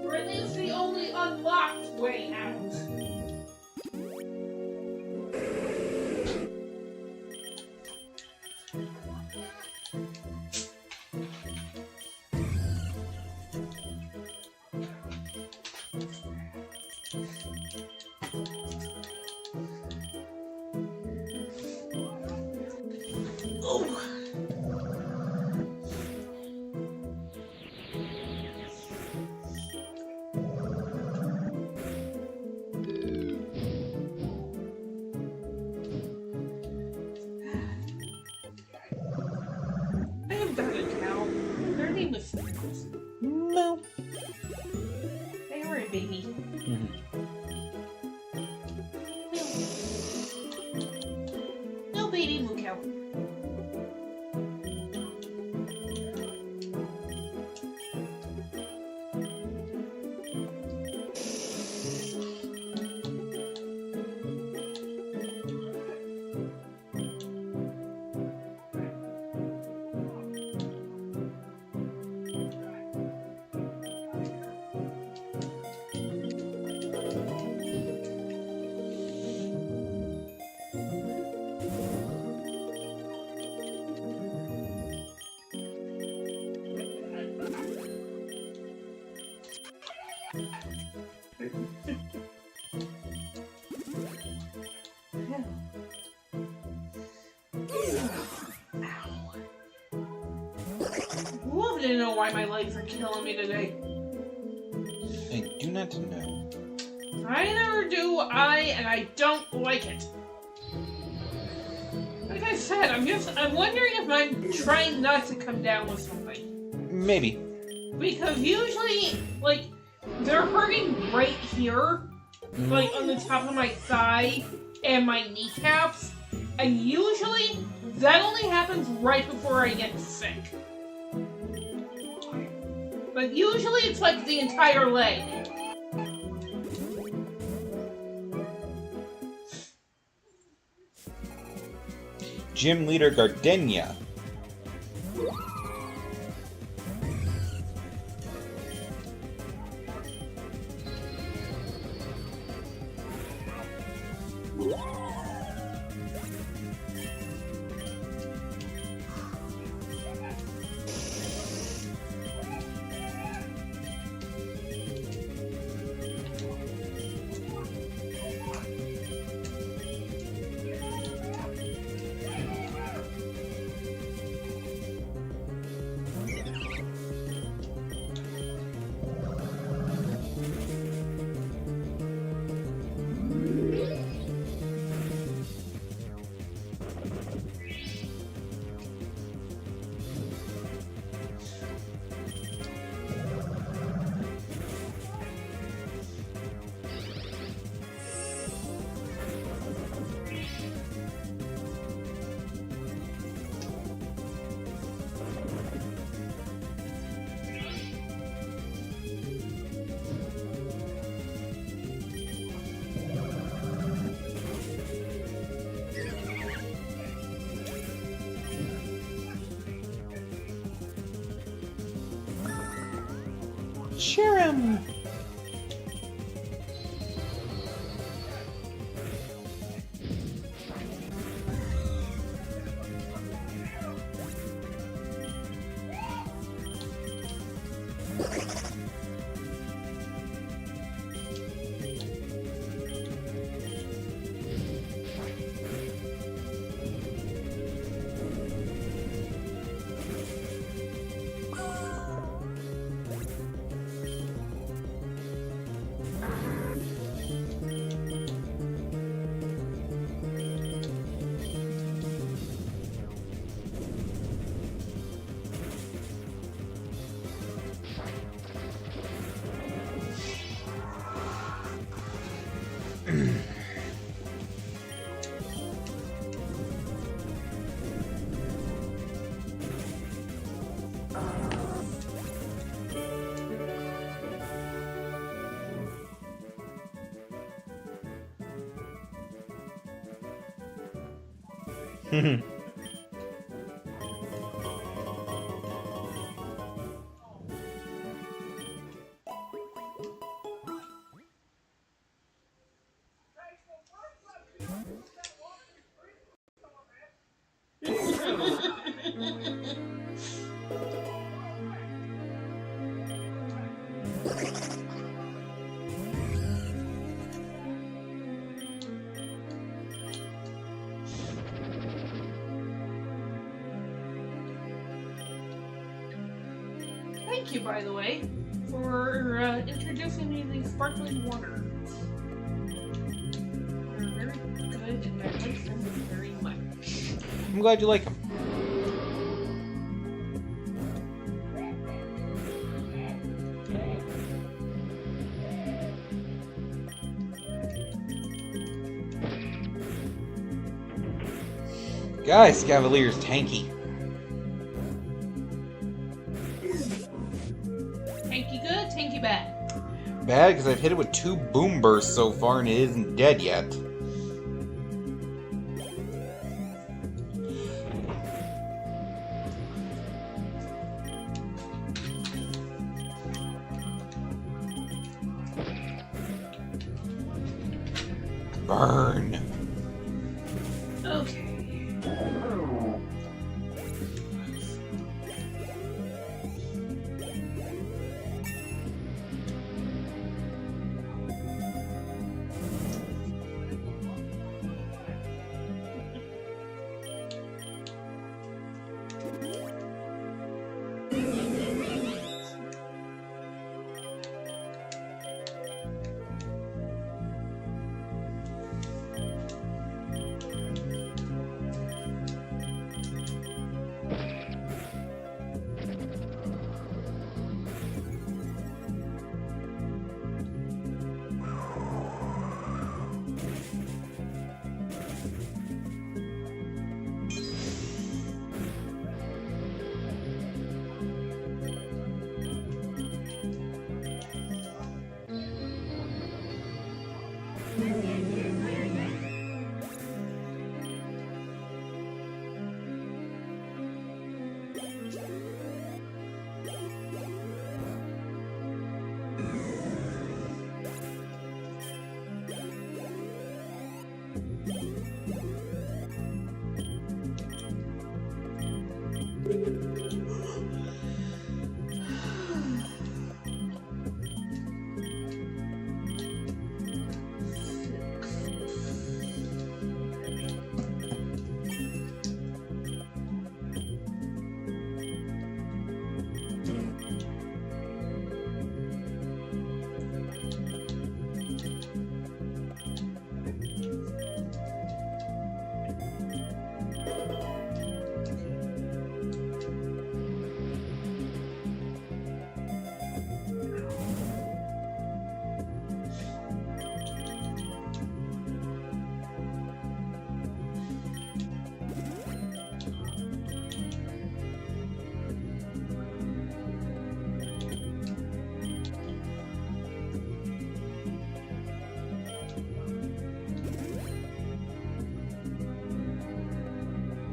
Or at least the only unlocked way out. I have got a cow. Their name is No. They were a baby. No baby moo cow. Love to know why my legs are killing me today. I do not know. Neither do I, and I don't like it. Like I said, I'm wondering if I'm trying not to come down with something. Maybe. Because usually, like, they're hurting right here, like on the top of my thigh and my kneecaps, and usually that only happens right before I get sick. But usually it's like the entire leg. Gym leader Gardenia. Cheer him! Thank you, by the way, for introducing me to these sparkling waters. They're very good and I like them very much. I'm glad you like them. Guys, Cavalier's tanky. Tanky good, tanky bad. Bad because I've hit it with 2 boom bursts so far and it isn't dead yet. Burn. Okay.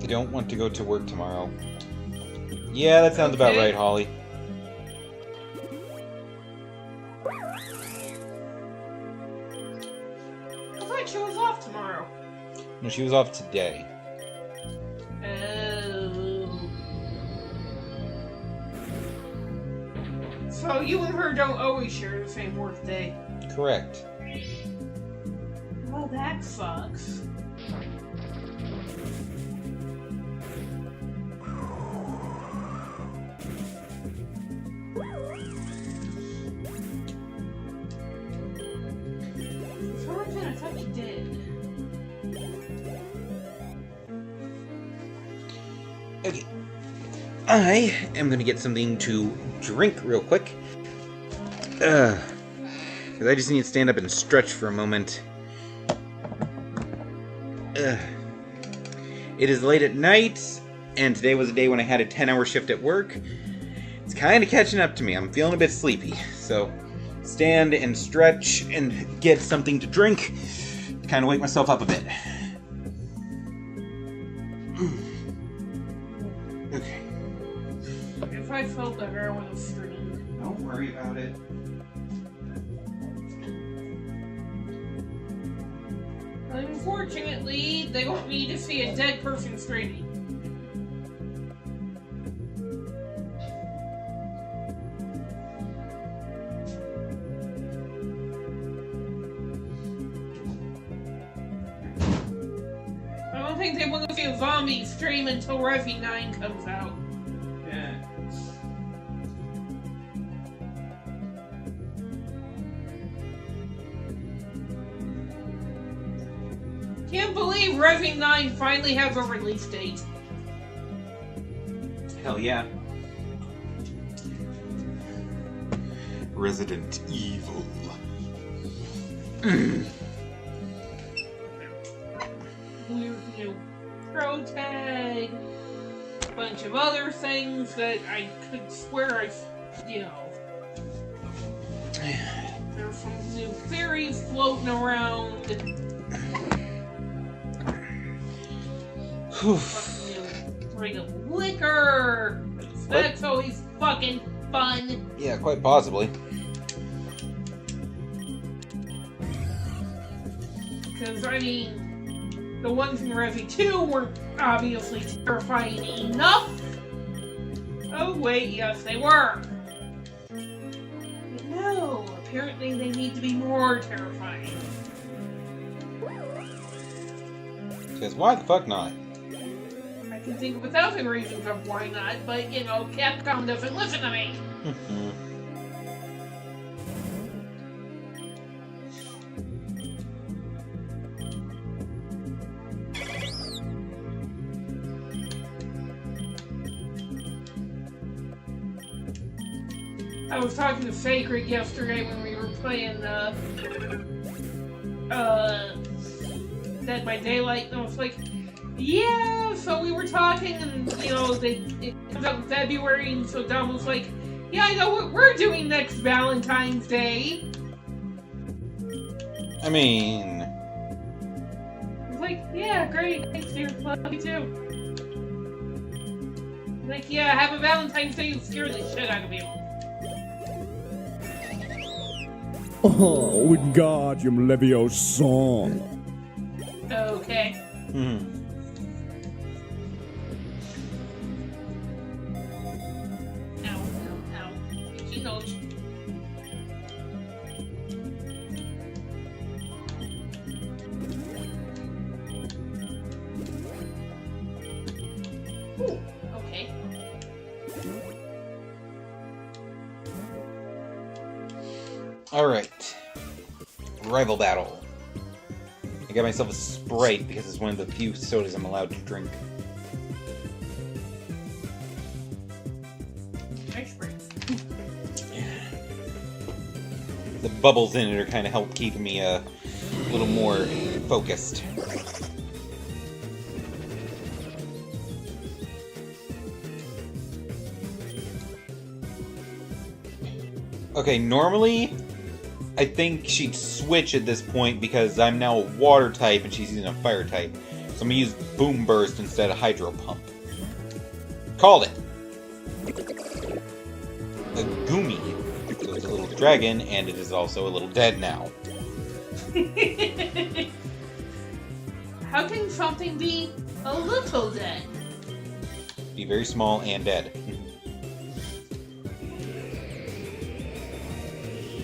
Don't want to go to work tomorrow. Yeah, that sounds about Okay. right, Holly. thought she was off tomorrow. No, she was off today. Oh. So you and her don't always share the same work day. Correct. Well, that sucks. For some reason, I thought you did. Okay. I am gonna get something to drink real quick. Because I just need to stand up and stretch for a moment. It is late at night, and today was a day when I had a 10-hour shift at work. It's kind of catching up to me. I'm feeling a bit sleepy, so stand and stretch and get something to drink to kind of wake myself up a bit. Okay. If I felt better, I would have streamed. Don't worry about it. Unfortunately, they want me to see a dead person streaming. I don't think they want to see a zombie stream until Resi 9 comes out. Yeah. Can't believe Resi 9 finally has a release date. Hell yeah. Resident Evil. Weird new pro tag, a bunch of other things that I could swear there's some new theories floating around. Fucking new ring of liquor. That's always fucking fun. Yeah, quite possibly. Because, I mean, the ones in Resi 2 were obviously terrifying enough. Oh, wait, yes, they were. But no, apparently they need to be more terrifying. Because why the fuck not? I can think of 1,000 reasons of why not, but, Capcom doesn't listen to me. I was talking to Sacred yesterday when we were playing, Dead by Daylight, and I was like, yeah, so we were talking, and, it comes out in February, and so Dom was like, yeah, I know what we're doing next Valentine's Day. I mean... I was like, yeah, great, thanks, dude, love you too. Like, yeah, have a Valentine's Day and scare the shit out of you. Oh, Wingardium Leviosa. Okay. Ow. She knows. Ooh, okay. Alright. Rival battle. I got myself a Sprite because it's one of the few sodas I'm allowed to drink. Nice break. The bubbles in it are kind of help keeping me a little more focused. Okay, normally I think she'd switch at this point because I'm now a water type and she's using a fire type. So I'm gonna use Boomburst instead of Hydro Pump. Called it! A Goomy. So it's a little dragon, and it is also a little dead now. How can something be a little dead? Be very small and dead.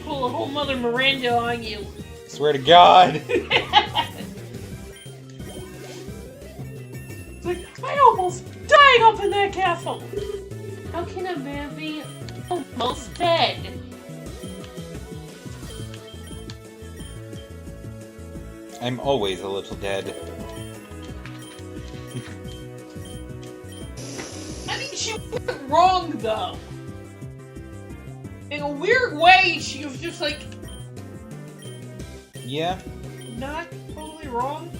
Pull a whole Mother Miranda on you. Swear to God! It's like, I almost died up in that castle! How can a man be almost dead? I'm always a little dead. I mean, she wasn't wrong, though. In a weird way, she was just like, Yeah? not totally wrong.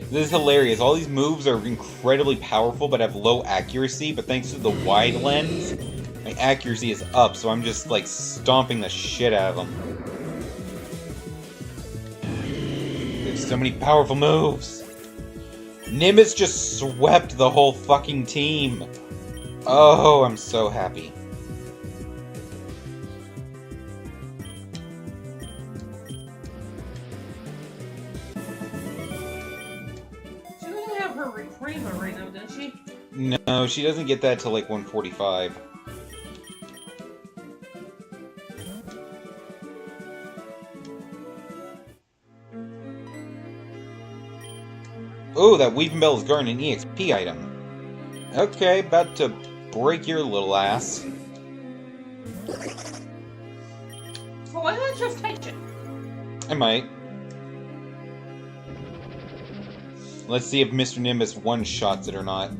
This is hilarious. All these moves are incredibly powerful but have low accuracy, but thanks to the wide lens, my accuracy is up, so I'm just, like, stomping the shit out of them. There's so many powerful moves! Nimbus just swept the whole fucking team! Oh, I'm so happy. She doesn't have her Reprima right now, does she? No, she doesn't get that till like 145. Oh, that Weeping Bell's Garden, an EXP item. Okay, about to break your little ass. So why not just take it? I might. Let's see if Mr. Nimbus one-shots it or not.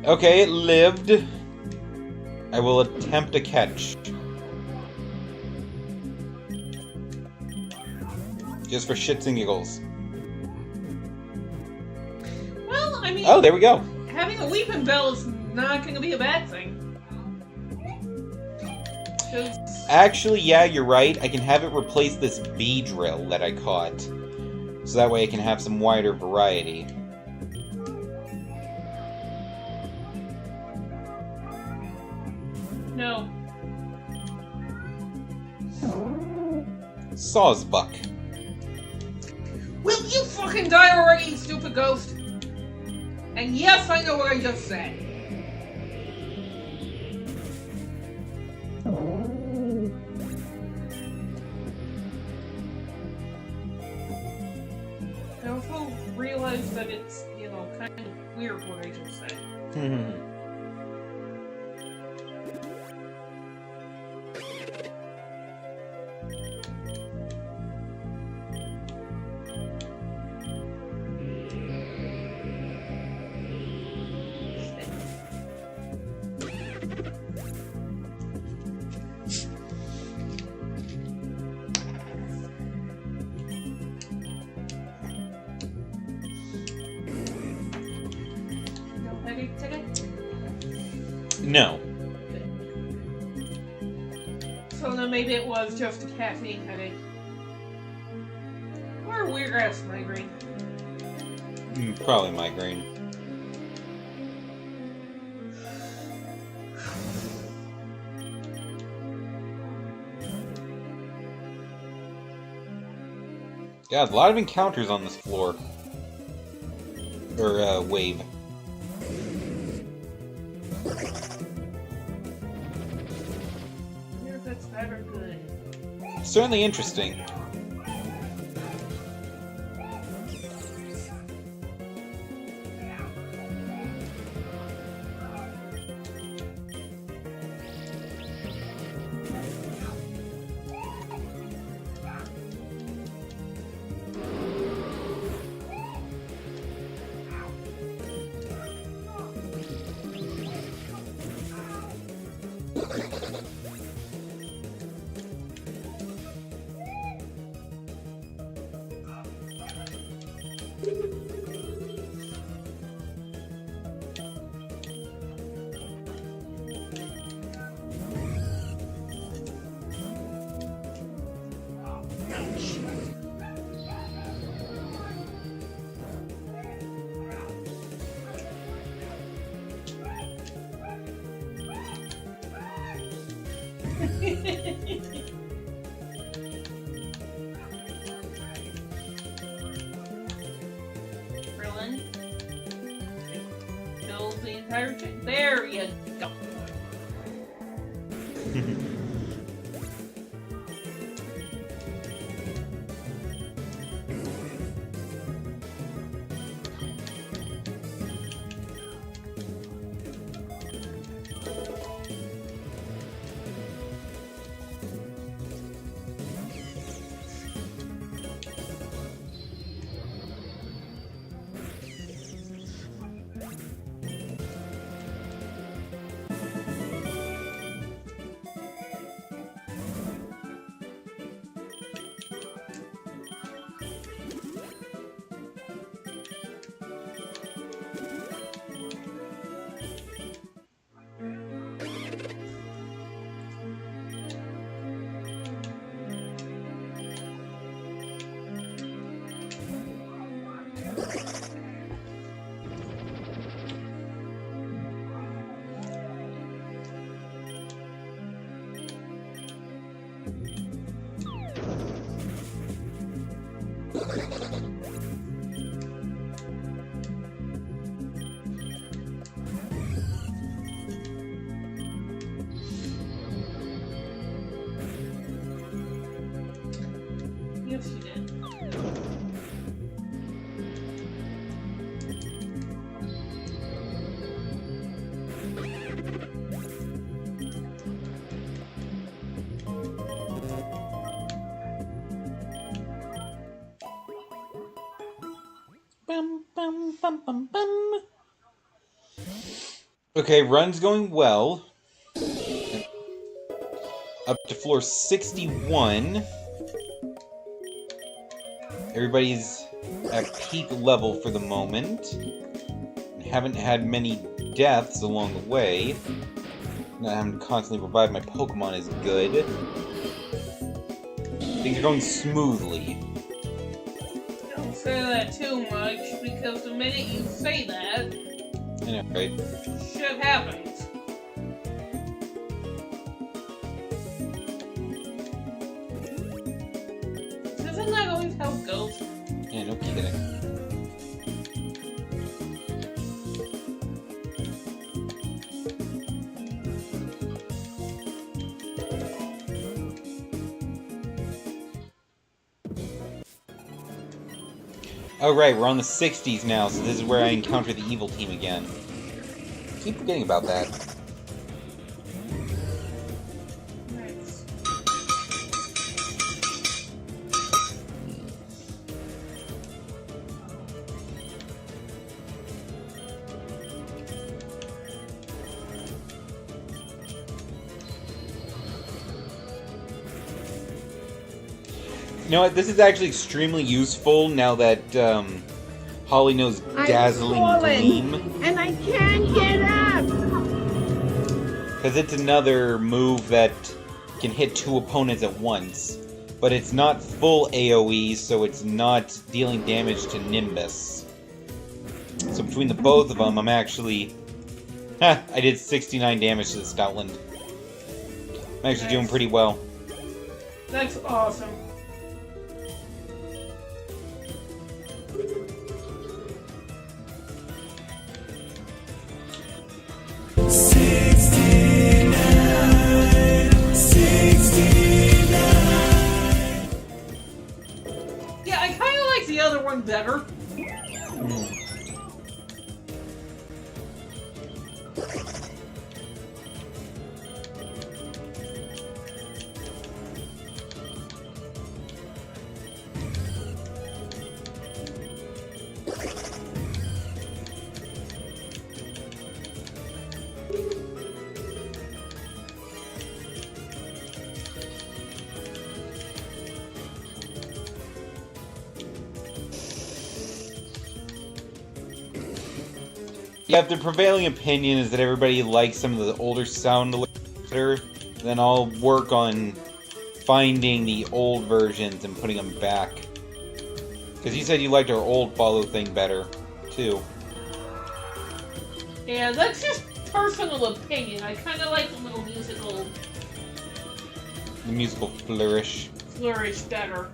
Okay, it lived. I will attempt a catch. Just for shits and giggles. Well, I mean, Oh, there we go. having a Weeping Bell is not going to be a bad thing. 'Cause Actually, yeah, you're right. I can have it replace this bee drill that I caught. So that way I can have some wider variety. no. Sawsbuck. Will you fucking die already, you stupid ghost? And yes, I know what I just said. I also realize that it's, you know, kind of weird what I just said. No headache today? No. So then maybe it was just a caffeine headache. Or a weird ass migraine. Probably migraine. God, a lot of encounters on this floor. Or, wave. Wonder if that's bad or good. Certainly interesting. Krillin. Kills the entire thing. There you go. Yes, you did. Bum, bum, bum, bum, bum. Okay, run's going well. Up to floor 61. Everybody's at peak level for the moment. Haven't had many deaths along the way. Not having to constantly revive my Pokemon is good. Things are going smoothly. Don't say that too much, because the minute you say that, I know, right? shit happens. Isn't that always how it goes? Yeah, no kidding. Oh right, we're on the 60s now, so this is where I encounter the evil team again. Keep forgetting about that. Nice. You know what, this is actually extremely useful now that Holly knows Dazzling Gleam. And I can't get up! Because it's another move that can hit two opponents at once. But it's not full AoE, so it's not dealing damage to Nimbus. So between the both of them, I'm actually... I did 69 damage to the Stoutland. I'm actually doing pretty well. That's awesome. Yeah, I kind of like the other one better. Yeah, if the prevailing opinion is that everybody likes some of the older sound a little better, then I'll work on finding the old versions and putting them back. Because you said you liked our old follow thing better, too. Yeah, that's just personal opinion. I kind of like the little musical The musical flourish. Flourish better.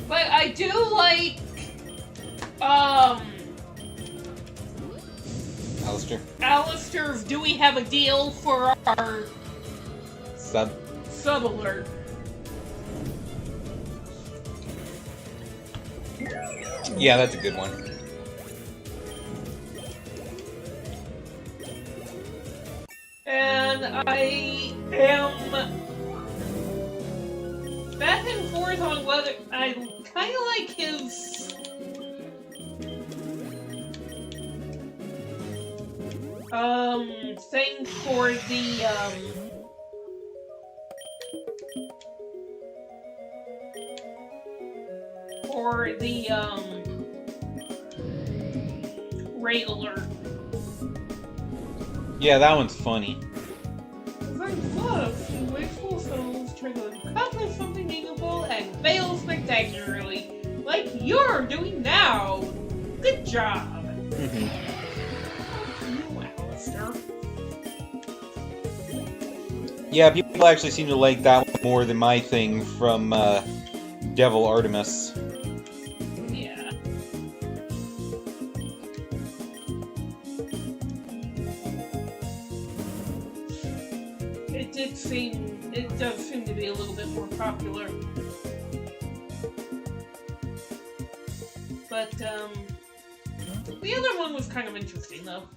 But I do like, Alistair's Do We Have a Deal for our Sub alert. Yeah, that's a good one. And I am back and forth on whether I kind of like his thing for the raid alert. Yeah, that one's funny. I thought a few wasteful souls try to accomplish something meaningful and fail spectacularly, like you're doing now. Good job. You, Alistair. Yeah, people actually seem to like that one more than my thing from Devil Artemis. Yeah. It does seem to be a little bit more popular. But, the other one was kind of interesting, though.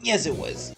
Yes, it was.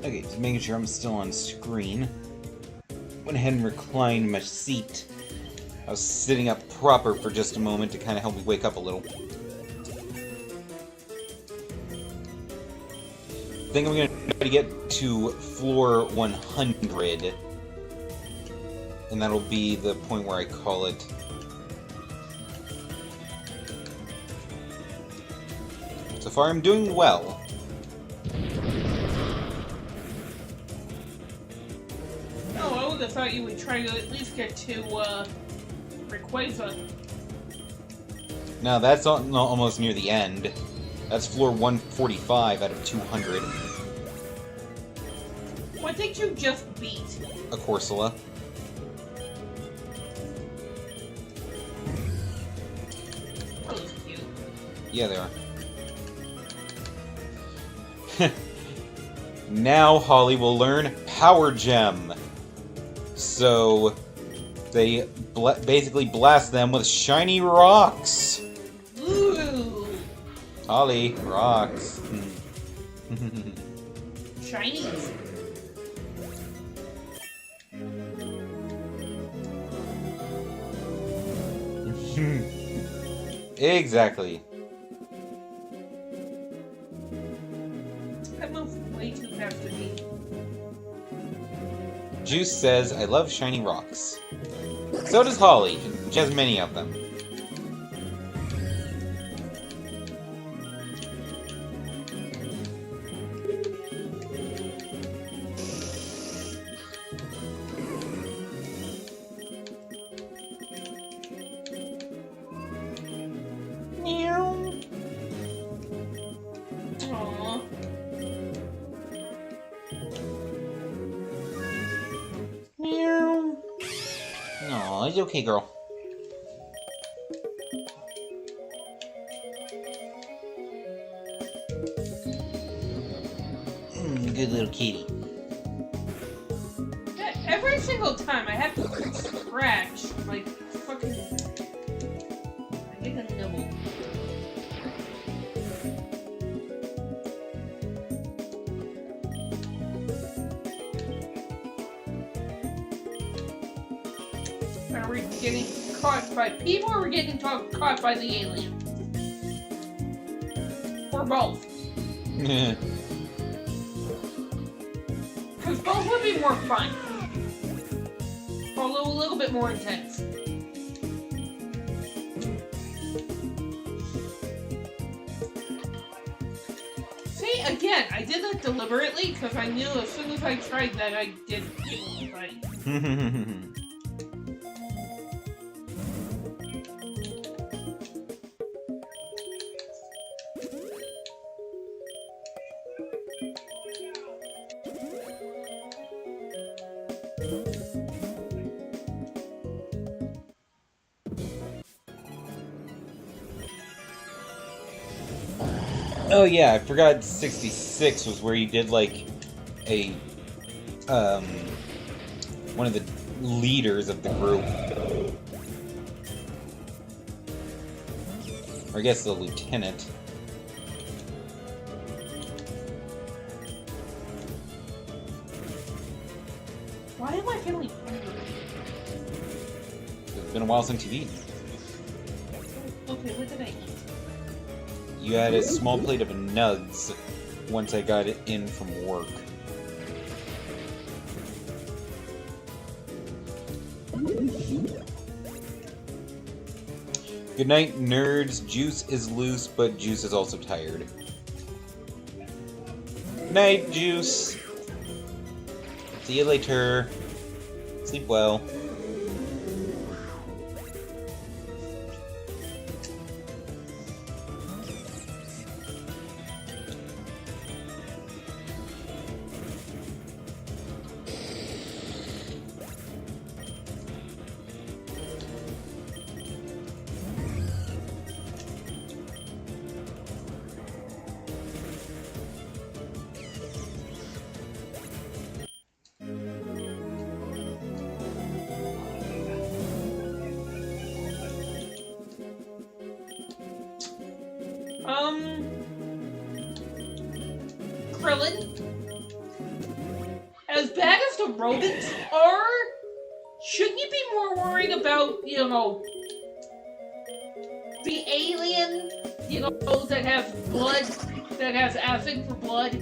Okay, just making sure I'm still on screen. Went ahead and reclined my seat. I was sitting up proper for just a moment to kind of help me wake up a little. I think I'm going to try to get to floor 100. And that'll be the point where I call it. So far, I'm doing well. I thought you would try to at least get to Rayquaza. No, that's almost near the end. That's floor 145 out of 200. What did you just beat? A Corsola. That was cute. Yeah, they are. Now Holly will learn Power Gem. So they basically blast them with shiny rocks. Ooh! Holly, rocks. Shinies. Exactly. That moves way too fast to me. Juice says, I love shiny rocks. So does Holly. She has many of them. Aww. Aw, it's okay, girl. Good little kitty. Every single time I have to scratch, like, fucking... I get a nibble. Are we getting caught by people or are we getting caught by the alien? Or both? Because both would be more fun. Although a little bit more intense. See, again, I did that deliberately because I knew as soon as I tried that I didn't feel right. Oh yeah, I forgot 66 was where you did like a one of the leaders of the group. Or I guess the lieutenant. Why am I feeling hungry? It's been a while since you've eaten. Okay, what did I eat? You had a small plate of nugs once I got it in from work. Good night, nerds. Juice is loose, but Juice is also tired. Good night, Juice. See you later. Sleep well. Krillin, as bad as the rodents are, shouldn't you be more worried about, the alien, that has blood, that has acid for blood?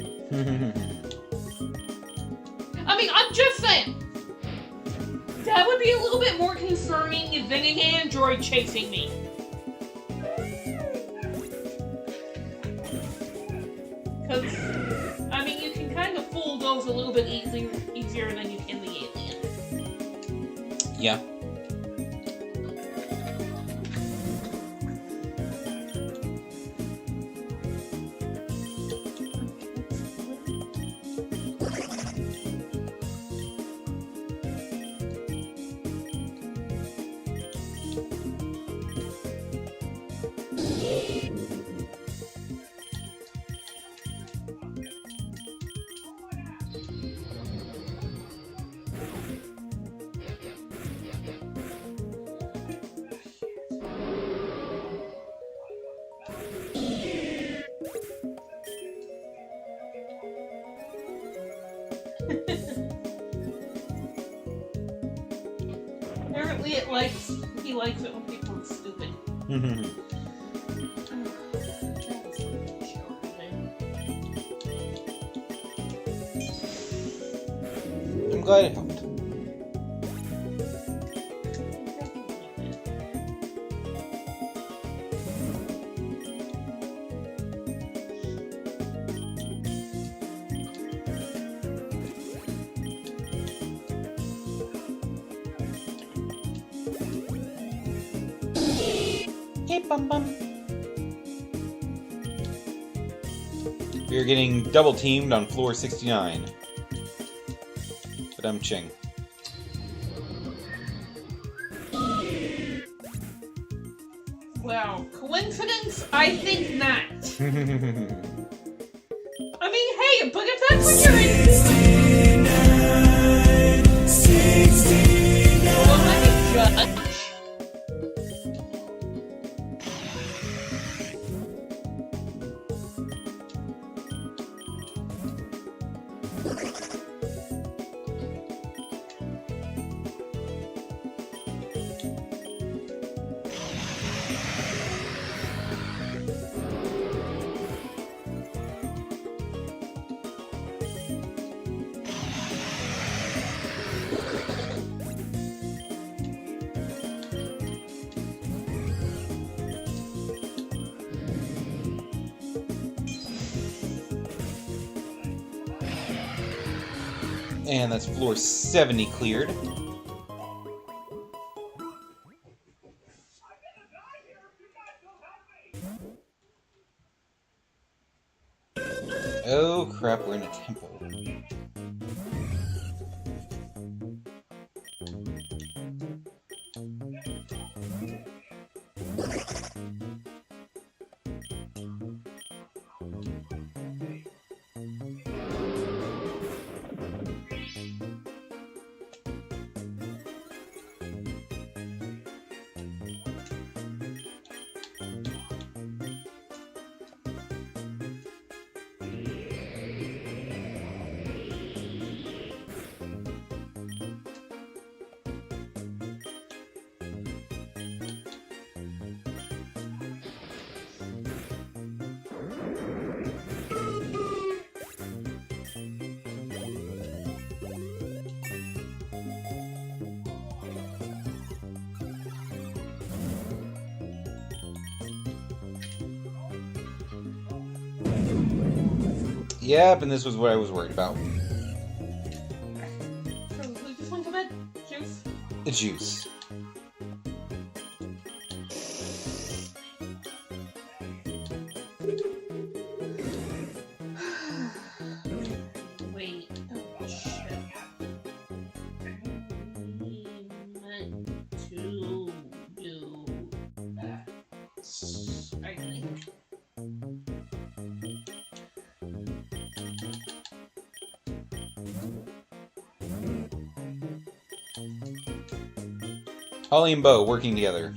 I mean, I'm just saying. That would be a little bit more concerning than an android chasing me. Because, I mean, you can kind of fool those a little bit easier than you can the alien. Yeah. Apparently he likes it when people are stupid. I'm glad it helped. Hey, bum bum. We're getting double teamed on floor 69. But I'm Ching. Well, coincidence? I think not. I mean, hey, but if that's what you're into... Well, I'm a judge. And that's floor 70 cleared. Oh crap, we're in a temple. Yep, and this was what I was worried about. So, we just went to bed? Juice? The juice. Wait. Oh, shit. We meant to do that. I think. Holly and Bo working together.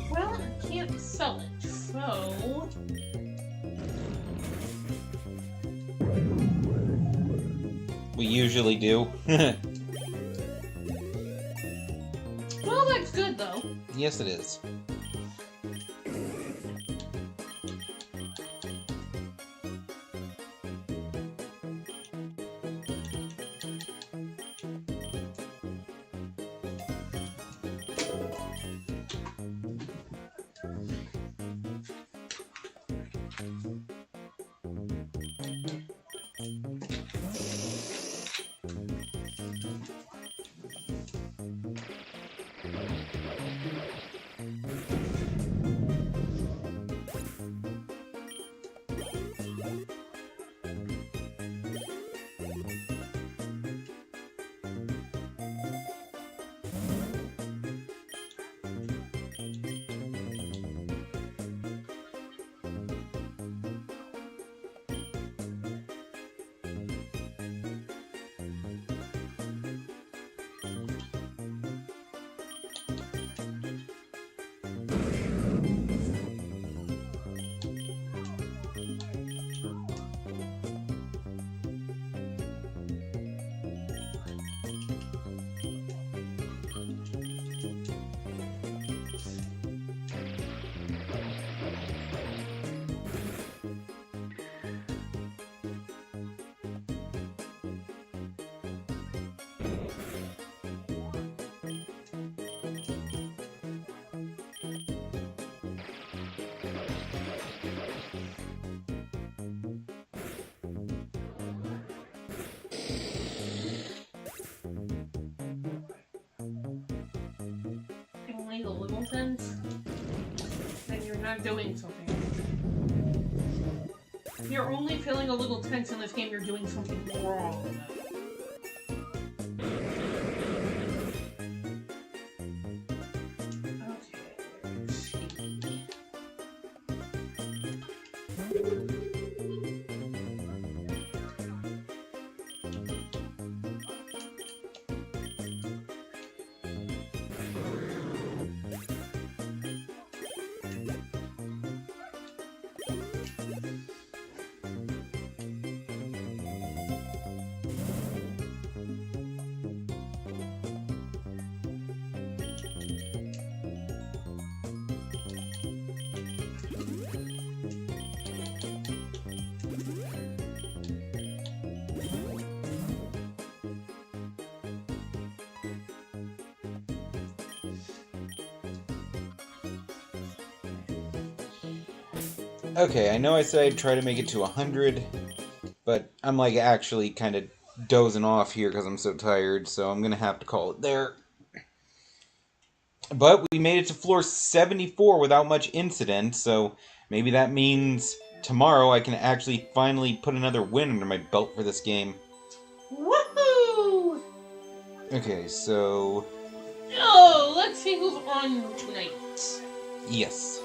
Well, I can't sell it, so... We usually do. Well, that's good, though. Yes, it is. Only the little things? Then you're not doing something. If you're only feeling a little tense in this game, you're doing something wrong. Okay, I know I said I'd try to make it to 100, but I'm like actually kind of dozing off here because I'm so tired, so I'm gonna have to call it there. But we made it to floor 74 without much incident, so maybe that means tomorrow I can actually finally put another win under my belt for this game. Woohoo! Okay, so... Oh, let's see who's on tonight. yes.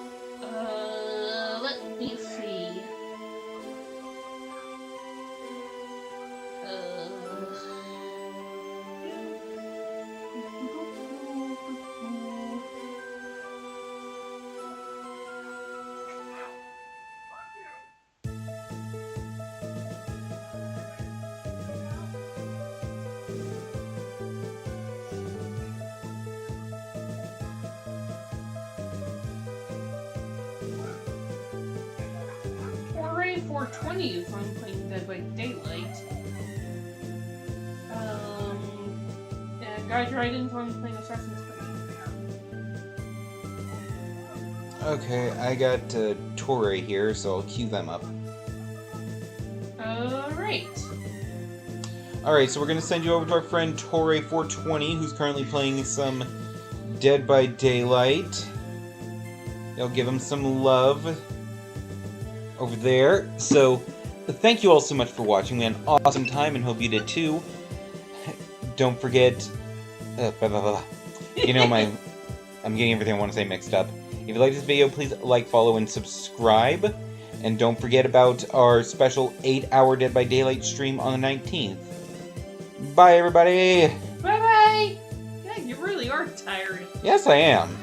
Let me see. Hooray 420 if I'm playing Dead by Daylight. Guy Dryden's on playing Assassin's Creed. Okay, I got Torre here, so I'll queue them up. Alright. Alright, so we're going to send you over to our friend Torre420, who's currently playing some Dead by Daylight. They'll give him some love over there. So, thank you all so much for watching. We had an awesome time and hope you did too. Don't forget... You know, I'm getting everything I want to say mixed up. If you like this video, please like, follow, and subscribe. And don't forget about our special 8-hour Dead by Daylight stream on the 19th. Bye, everybody! Bye-bye! Yeah, you really are tired. Yes, I am.